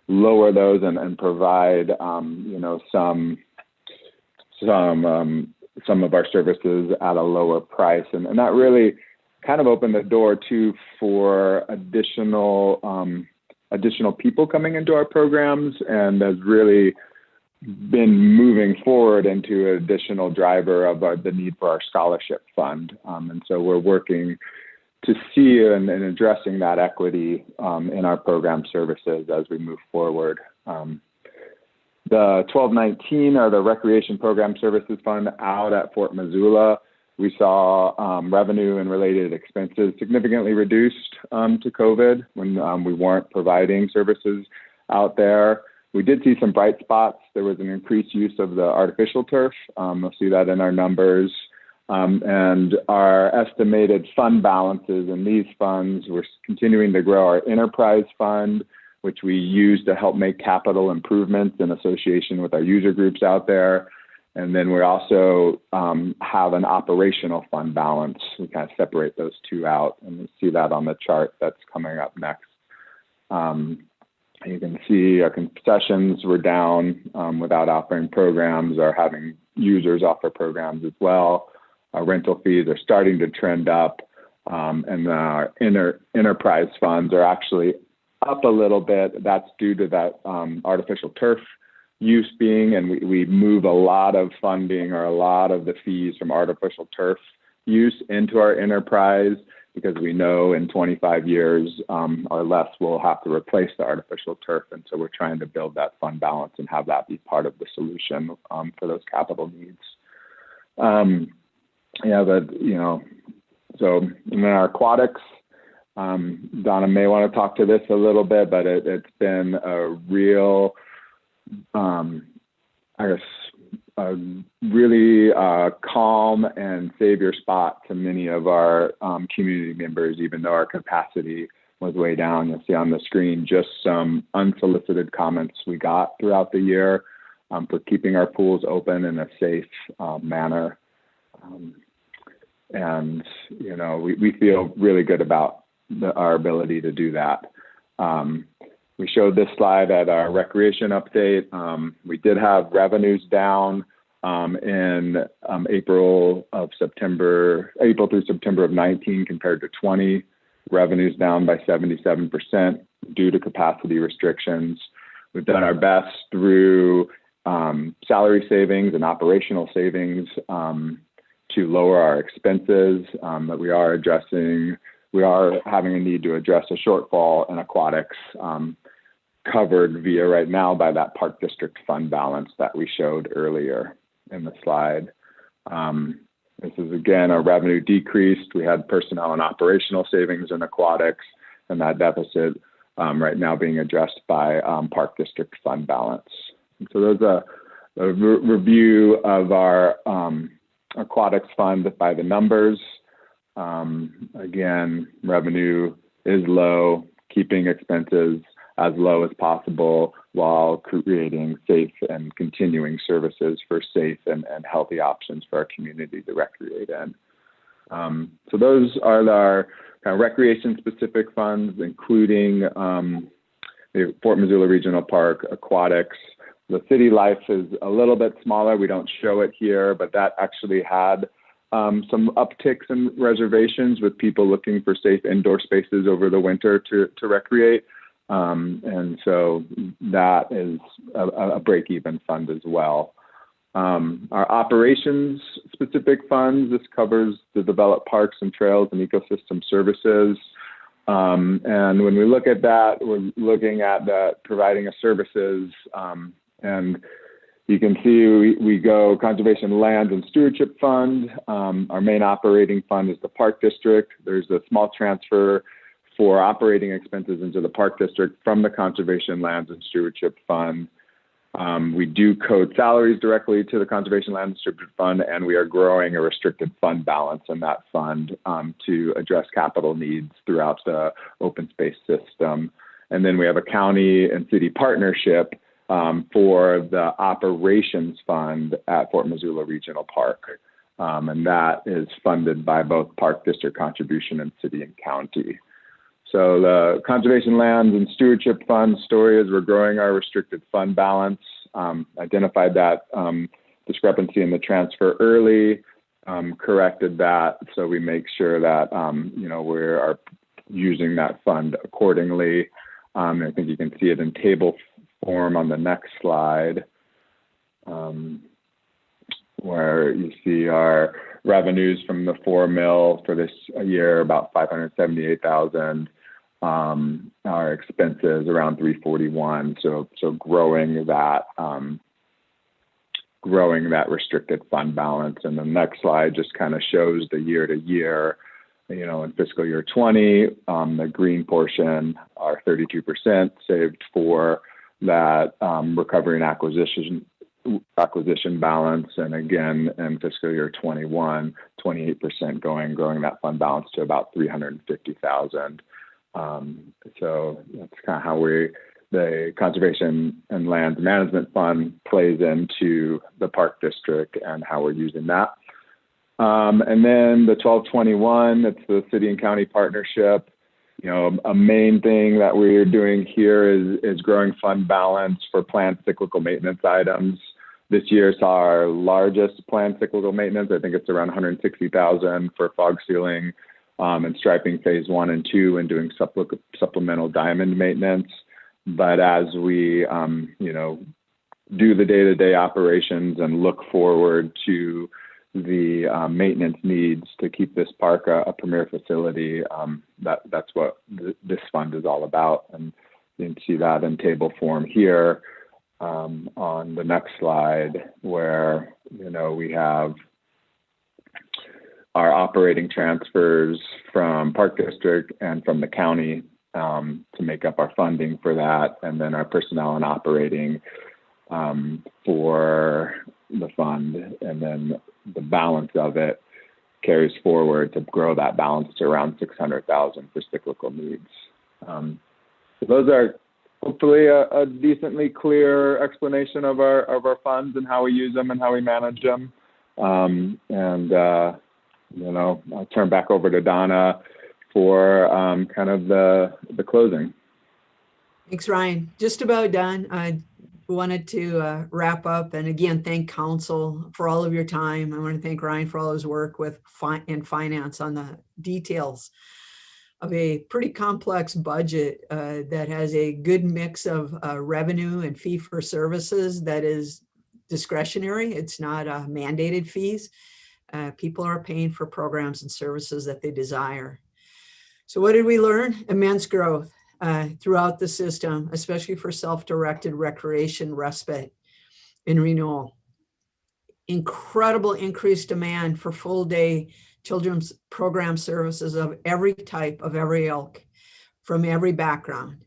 lower those and provide some of our services at a lower price, and that really kind of opened the door too for additional people coming into our programs, and has really been moving forward into an additional driver of the need for our scholarship fund. And so we're working to see and addressing that equity in our program services as we move forward. The 1219 are the Recreation Program Services Fund out at Fort Missoula. We saw revenue and related expenses significantly reduced to COVID when we weren't providing services out there. We did see some bright spots. There was an increased use of the artificial turf. We'll see that in our numbers. And our estimated fund balances in these funds, we're continuing to grow our enterprise fund, which we use to help make capital improvements in association with our user groups out there. And then we also have an operational fund balance. We kind of separate those two out, and we see that on the chart that's coming up next. You can see our concessions were down without offering programs or having users offer programs as well. Our rental fees are starting to trend up, and our enterprise funds are actually up a little bit. That's due to that artificial turf use being, and we move a lot of funding or a lot of the fees from artificial turf use into our enterprise, because we know in 25 years or less we'll have to replace the artificial turf. And so we're trying to build that fund balance and have that be part of the solution for those capital needs. So in our aquatics, Donna may want to talk to this a little bit, but it's been a real, a really calm and savior spot to many of our community members, even though our capacity was way down. You'll see on the screen just some unsolicited comments we got throughout the year for keeping our pools open in a safe manner. And, you know, we feel really good about our ability to do that. We showed this slide at our recreation update. We did have revenues down in April through September of 19 compared to 20. Revenues down by 77% due to capacity restrictions. We've done our best through salary savings and operational savings to lower our expenses, but we are having a need to address a shortfall in aquatics covered via right now by that Park District fund balance that we showed earlier in the slide. This is again, a revenue decreased. We had personnel and operational savings in aquatics, and that deficit right now being addressed by Park District fund balance. And so there's a review of our aquatics fund by the numbers. Again, revenue is low, keeping expenses as low as possible while creating safe and continuing services for safe and healthy options for our community to recreate in. So those are our kind of recreation-specific funds, including the Fort Missoula Regional Park, aquatics. The city life is a little bit smaller. We don't show it here, but that actually had some upticks in reservations with people looking for safe indoor spaces over the winter to recreate. And so that is a break-even fund as well. Our operations specific funds, this covers the developed parks and trails and ecosystem services. And when we look at that, we're looking at providing a services, and you can see we go Conservation Lands and Stewardship Fund. Our main operating fund is the Park District. There's a small transfer for operating expenses into the Park District from the Conservation Lands and Stewardship Fund. We do code salaries directly to the Conservation Land and Stewardship Fund, and we are growing a restricted fund balance in that fund to address capital needs throughout the open space system. And then we have a county and city partnership for the operations fund at Fort Missoula Regional Park. And that is funded by both Park District contribution and city and county. So the Conservation Lands and Stewardship Fund story is we're growing our restricted fund balance, identified that discrepancy in the transfer early, corrected that so we make sure that, we are using that fund accordingly. I think you can see it in table form on the next slide, where you see our revenues from the 4 mil for this year, about 578,000. Our expenses around 341. So growing that restricted fund balance. And the next slide just kind of shows the year to year. In fiscal year 20, the green portion, our 32% saved for that recovery and acquisition balance. And again, in fiscal year 21, 28% growing that fund balance to about 350,000. So that's kind of how the Conservation and Land Management Fund plays into the Park District and how we're using that. And then the 1221, it's the city and county partnership. A main thing that we're doing here is growing fund balance for planned cyclical maintenance items. This year saw our largest planned cyclical maintenance. I think it's around 160,000 for fog sealing and striping phase 1 and 2 and doing supplemental diamond maintenance. But as we, do the day-to-day operations and look forward to the maintenance needs to keep this park a premier facility, that's what this fund is all about. And you can see that in table form here on the next slide, where we have our operating transfers from Park District and from the county to make up our funding for that, and then our personnel and operating for the fund, and then the balance of it carries forward to grow that balance to around 600,000 for cyclical needs. So those are hopefully a decently clear explanation of our funds and how we use them and how we manage them. I'll turn back over to Donna for kind of the closing. Thanks, Ryan. Just about done. I wanted to wrap up and again thank council for all of your time. I want to thank Ryan for all his work with finance on the details of a pretty complex budget that has a good mix of revenue and fee for services that is discretionary. It's not mandated fees. People are paying for programs and services that they desire. So what did we learn? Immense growth throughout the system, especially for self-directed recreation, respite, and renewal. Incredible increased demand for full-day children's program services of every type, of every ilk, from every background.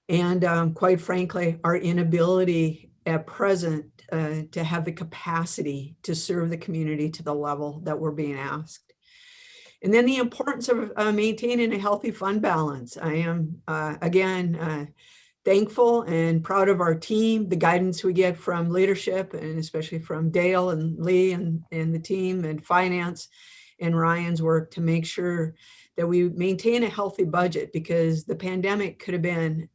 And quite frankly, our inability at present to have the capacity to serve the community to the level that we're being asked. And then the importance of maintaining a healthy fund balance. I am, again, thankful and proud of our team, the guidance we get from leadership, and especially from Dale and Lee and the team and finance and Ryan's work to make sure that we maintain a healthy budget, because the pandemic could have been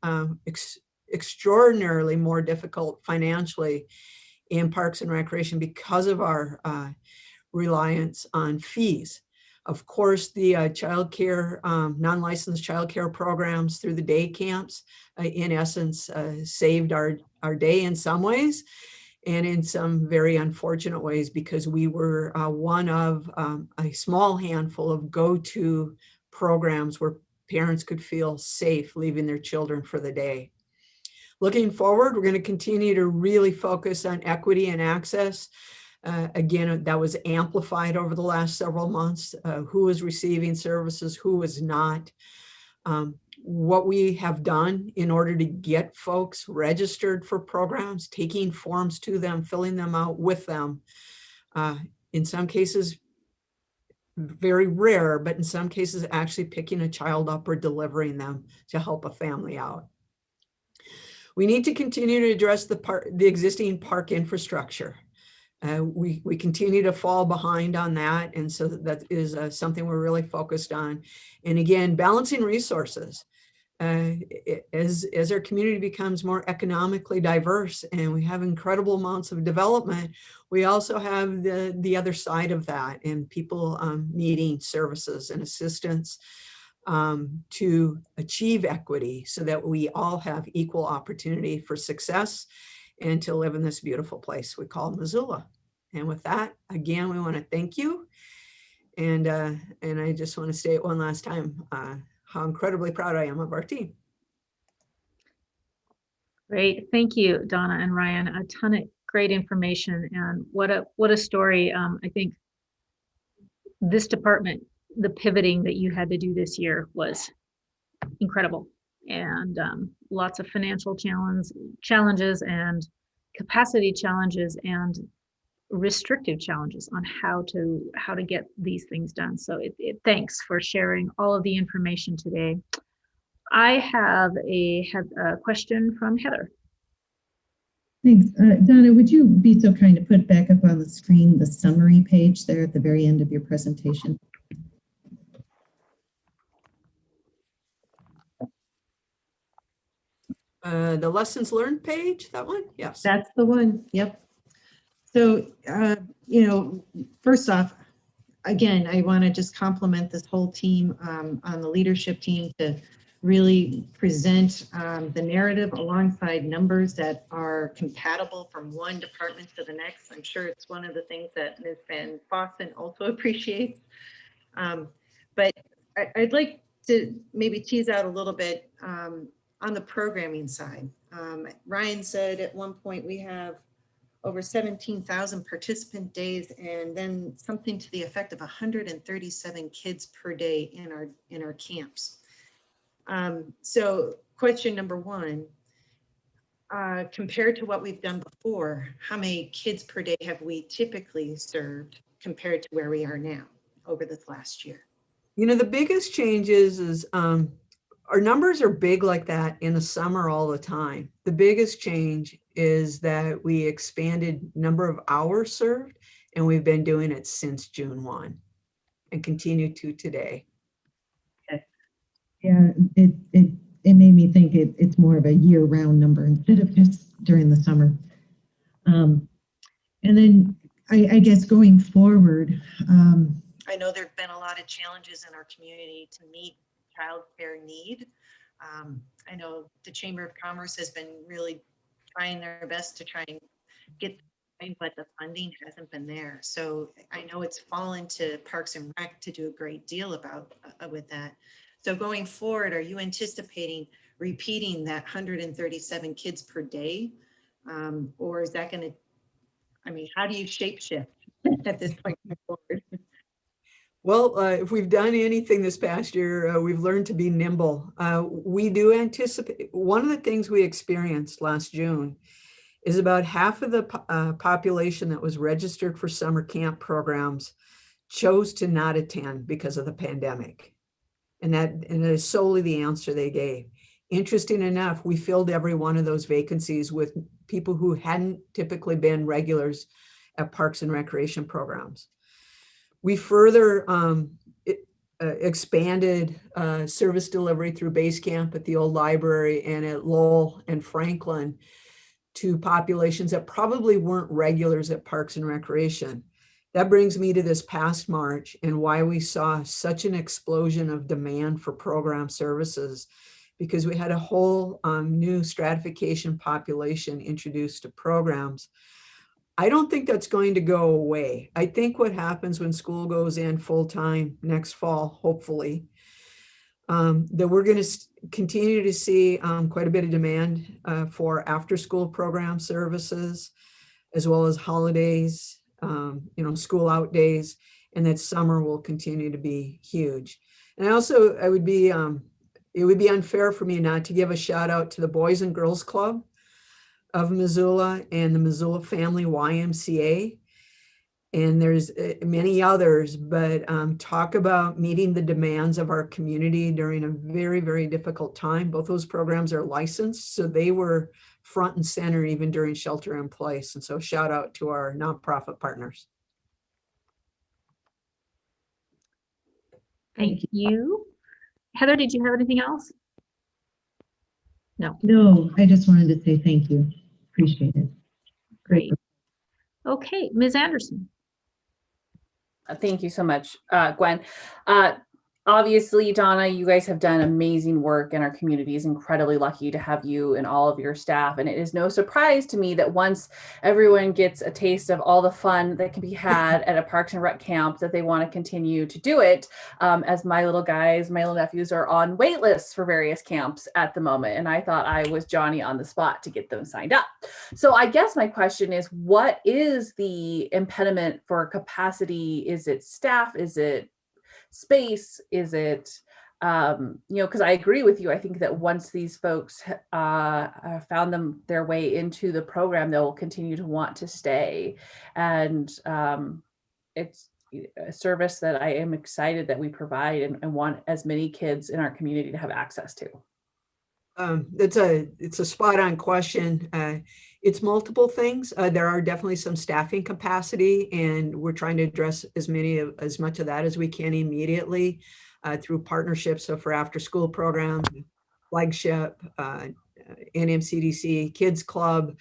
extraordinarily more difficult financially in Parks and Recreation because of our reliance on fees. Of course, the childcare, non-licensed childcare programs through the day camps, in essence, saved our day in some ways, and in some very unfortunate ways, because we were one of a small handful of go-to programs where parents could feel safe leaving their children for the day. Looking forward, we're going to continue to really focus on equity and access. Again, that was amplified over the last several months. Who was receiving services, who was not. What we have done in order to get folks registered for programs, taking forms to them, filling them out with them. In some cases, very rare, but in some cases, actually picking a child up or delivering them to help a family out. We need to continue to address the existing park infrastructure. We continue to fall behind on that. And so that is something we're really focused on. And again, balancing resources. As our community becomes more economically diverse and we have incredible amounts of development, we also have the other side of that, and people needing services and assistance to achieve equity so that we all have equal opportunity for success and to live in this beautiful place we call Missoula. And with that, again, we want to thank you. And I just want to state one last time how incredibly proud I am of our team. Great. Thank you, Donna and Ryan. A ton of great information, and what a story. I think this department, the pivoting that you had to do this year was incredible, and lots of financial challenges and capacity challenges and restrictive challenges on how to get these things done. So thanks for sharing all of the information today. I have a question from Heather. Thanks. Donna, would you be so kind to put back up on the screen the summary page there at the very end of your presentation? The lessons learned page, that one? Yes. That's the one. Yep. So, first off, again, I want to just compliment this whole team on the leadership team to really present the narrative alongside numbers that are compatible from one department to the next. I'm sure it's one of the things that Ms. Van Fossen also appreciates. But I'd like to maybe tease out a little bit on the programming side. Ryan said at one point we have over 17,000 participant days, and then something to the effect of 137 kids per day in our camps. So question number one, compared to what we've done before, how many kids per day have we typically served compared to where we are now over this last year? The biggest change is our numbers are big like that in the summer all the time. The biggest change is that we expanded number of hours served, and we've been doing it since June 1 and continue to today. Okay. Yeah, it made me think it's more of a year-round number instead of just during the summer. And then I guess going forward, I know there have been a lot of challenges in our community to meet childcare need. I know the Chamber of Commerce has been really trying their best to try and get, but the funding hasn't been there. So I know it's fallen to Parks and Rec to do a great deal about with that. So going forward, are you anticipating repeating that 137 kids per day? Or is that going to, how do you shape shift at this point forward? Well, if we've done anything this past year, we've learned to be nimble. We do anticipate, one of the things we experienced last June is about half of the population that was registered for summer camp programs chose to not attend because of the pandemic. And that is solely the answer they gave. Interesting enough, we filled every one of those vacancies with people who hadn't typically been regulars at Parks and Recreation programs. We further expanded service delivery through base camp at the old library and at Lowell and Franklin to populations that probably weren't regulars at Parks and Recreation. That brings me to this past March and why we saw such an explosion of demand for program services, because we had a whole new stratification population introduced to programs. I don't think that's going to go away. I think what happens when school goes in full time next fall, hopefully, that we're going to continue to see quite a bit of demand for after school program services, as well as holidays, school out days, and that summer will continue to be huge. And it would be unfair for me not to give a shout out to the Boys and Girls Club of Missoula and the Missoula Family YMCA. And there's many others, but talk about meeting the demands of our community during a very, very difficult time. Both those programs are licensed, so they were front and center even during shelter in place. And so shout out to our nonprofit partners. Thank you. Heather, did you have anything else? No, I just wanted to say thank you. Appreciate it. Great. Okay, Ms. Anderson. Thank you so much, Gwen. Obviously, Donna, you guys have done amazing work, and our community is incredibly lucky to have you and all of your staff. And it is no surprise to me that once everyone gets a taste of all the fun that can be had at a Parks and Rec camp, that they want to continue to do it. As my little nephews are on wait lists for various camps at the moment. And I thought I was Johnny on the spot to get them signed up. So I guess my question is, what is the impediment for capacity? Is it staff? Is it space? Is it, because I agree with you. I think that once these folks found their way into the program, they'll continue to want to stay. And it's a service that I am excited that we provide and want as many kids in our community to have access to. It's a spot on question. It's multiple things. There are definitely some staffing capacity, and we're trying to address as much of that as we can immediately through partnerships. So for after school programs, flagship, NMCDC Kids Club.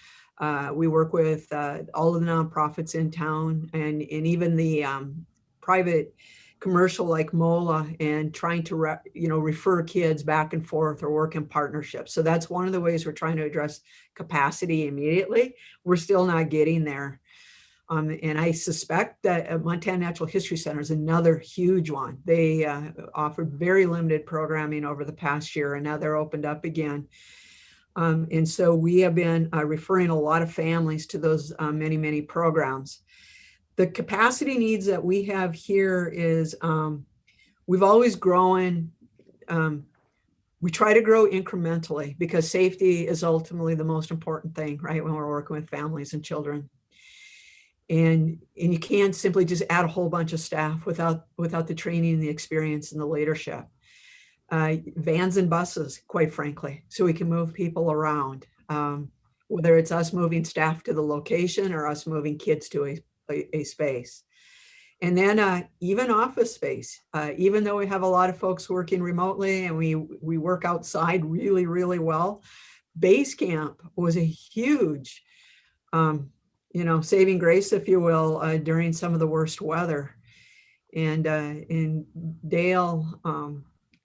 We work with all of the nonprofits in town and even the private commercial like MOLA, and trying to refer kids back and forth or work in partnerships. So that's one of the ways we're trying to address capacity immediately. We're still not getting there. And I suspect that Montana Natural History Center is another huge one. They offered very limited programming over the past year, and now they're opened up again. And so we have been referring a lot of families to those many, many programs. The capacity needs that we have here is we've always grown. We try to grow incrementally because safety is ultimately the most important thing, right? When we're working with families and children. And you can't simply just add a whole bunch of staff without the training and the experience and the leadership. Vans and buses, quite frankly, so we can move people around. Whether it's us moving staff to the location or us moving kids to a space. And then even office space, even though we have a lot of folks working remotely and we work outside really, really well, base camp was a huge, saving grace, if you will, during some of the worst weather. And Dale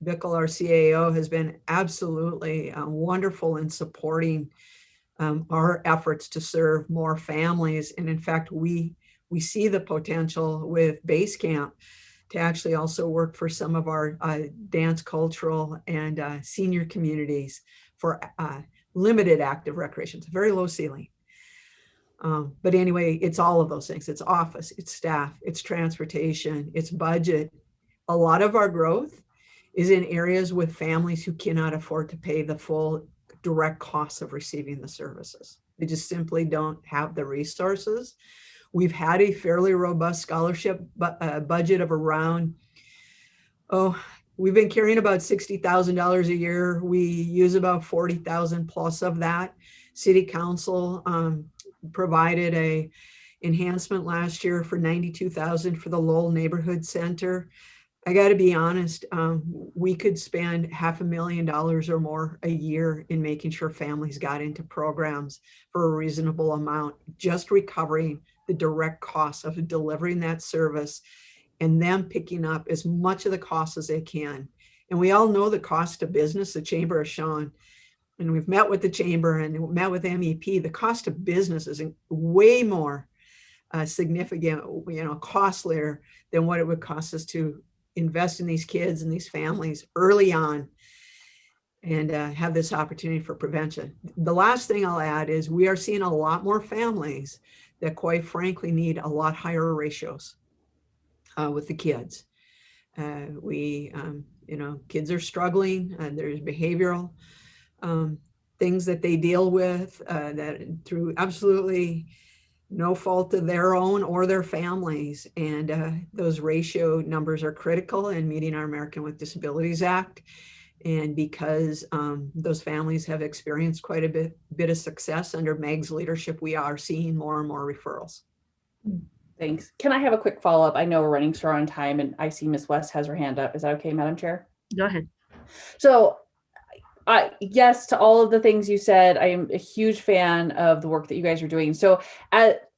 Bickle, our CAO, has been absolutely wonderful in supporting our efforts to serve more families. And in fact, we see the potential with base camp to actually also work for some of our dance, cultural, and senior communities for limited active recreation. It's a very low ceiling. But anyway, it's all of those things. It's office, it's staff, it's transportation, it's budget. A lot of our growth is in areas with families who cannot afford to pay the full direct costs of receiving the services. They just simply don't have the resources. We've had a fairly robust scholarship budget of around, we've been carrying about $60,000 a year. We use about 40,000 plus of that. City Council provided a enhancement last year for 92,000 for the Lowell Neighborhood Center. I got to be honest, we could spend $500,000 or more a year in making sure families got into programs for a reasonable amount, just recovering the direct cost of delivering that service and them picking up as much of the cost as they can. And we all know the cost of business, the chamber has shown, and we've met with the chamber and met with MEP, the cost of business is way more significant, costlier than what it would cost us to invest in these kids and these families early on and have this opportunity for prevention. The last thing I'll add is we are seeing a lot more families that quite frankly need a lot higher ratios with the kids. Kids are struggling. There's behavioral things that they deal with that through absolutely no fault of their own or their families. And those ratio numbers are critical in meeting our American with Disabilities Act. And because those families have experienced quite a bit of success under Meg's leadership, we are seeing more and more referrals. Thanks. Can I have a quick follow-up? I know we're running short on time and I see Ms. West has her hand up. Is that okay, Madam Chair? Go ahead. So yes, to all of the things you said, I am a huge fan of the work that you guys are doing. So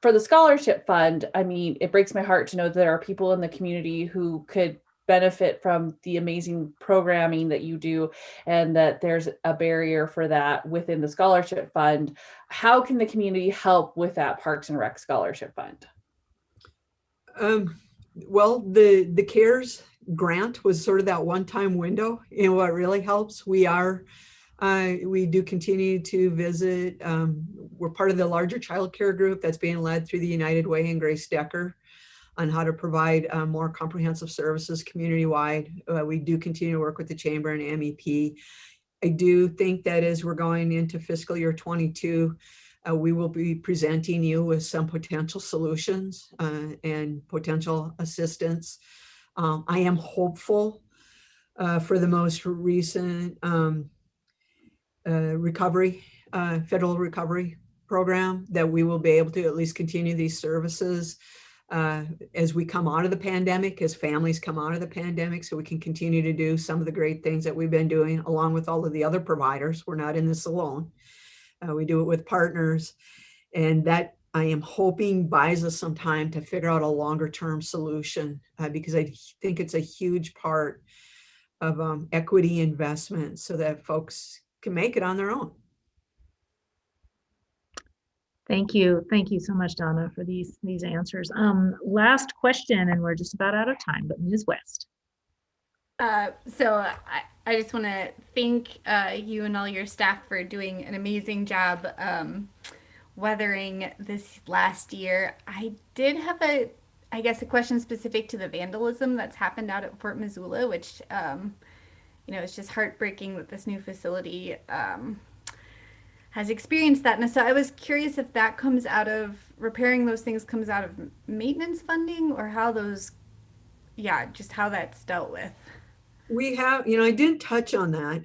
for the scholarship fund, I mean, it breaks my heart to know that there are people in the community who could benefit from the amazing programming that you do and that there's a barrier for that within the scholarship fund. How can the community help with that Parks and Rec scholarship fund? Well, the CARES grant was sort of that one-time window. And what really helps, we do continue to visit. We're part of the larger child care group that's being led through the United Way and Grace Decker on how to provide more comprehensive services community-wide. We do continue to work with the Chamber and MEP. I do think that as we're going into fiscal year 22, we will be presenting you with some potential solutions and potential assistance. I am hopeful for the most recent federal recovery program that we will be able to at least continue these services. as we come out of the pandemic, as families come out of the pandemic, so we can continue to do some of the great things that we've been doing along with all of the other providers. We're not in this alone. We do it with partners, and that I am hoping buys us some time to figure out a longer term solution because I think it's a huge part of equity investment so that folks can make it on their own. Thank you. Thank you so much, Donna, for these answers. Last question, and we're just about out of time, but Ms. West. So I just want to thank you and all your staff for doing an amazing job weathering this last year. I did have a question specific to the vandalism that's happened out at Fort Missoula, which, it's just heartbreaking that this new facility has experienced that. And so I was curious if that comes out of repairing those things comes out of maintenance funding, or how those, just how that's dealt with. We have, I didn't touch on that.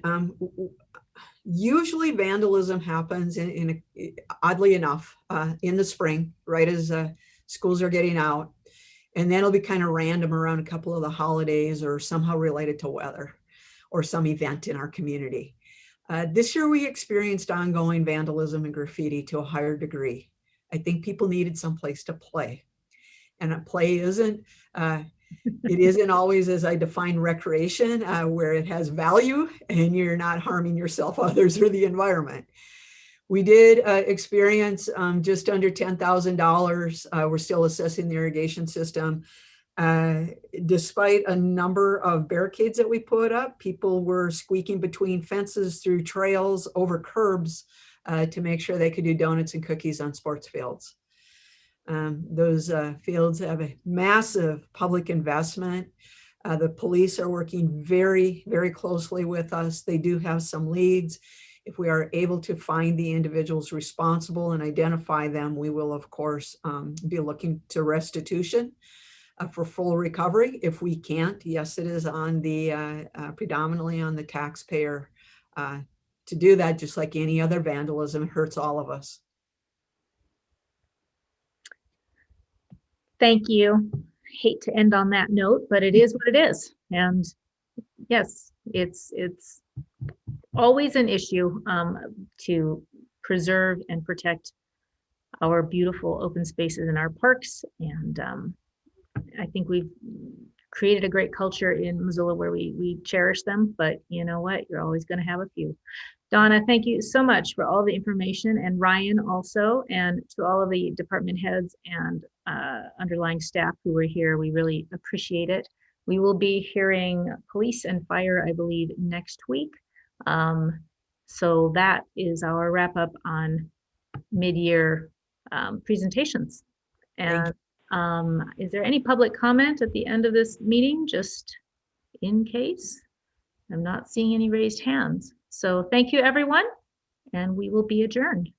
Usually vandalism happens oddly enough, in the spring, right as schools are getting out. And then it'll be kind of random around a couple of the holidays or somehow related to weather or some event in our community. This year we experienced ongoing vandalism and graffiti to a higher degree. I think people needed some place to play. And play isn't, it isn't always as I define recreation, where it has value and you're not harming yourself, others, or the environment. We did experience just under $10,000. We're still assessing the irrigation system. Despite a number of barricades that we put up, people were squeaking between fences, through trails, over curbs to make sure they could do donuts and cookies on sports fields. Those fields have a massive public investment. The police are working very, very closely with us. They do have some leads. If we are able to find the individuals responsible and identify them, we will, of course, be looking to restitution for full recovery. If we can't, yes, it is on the predominantly on the taxpayer to do that, just like any other vandalism. It hurts all of us. Thank you. Hate to end on that note, but it is what it is. And yes, it's always an issue to preserve and protect our beautiful open spaces in our parks. And I think we've created a great culture in Missoula where we cherish them, but you know what? You're always going to have a few. Donna, thank you so much for all the information, and Ryan also, and to all of the department heads and underlying staff who were here. We really appreciate it. We will be hearing police and fire, I believe, next week. So that is our wrap up on mid-year presentations. And is there any public comment at the end of this meeting, just in case? I'm not seeing any raised hands. So thank you, everyone, and we will be adjourned.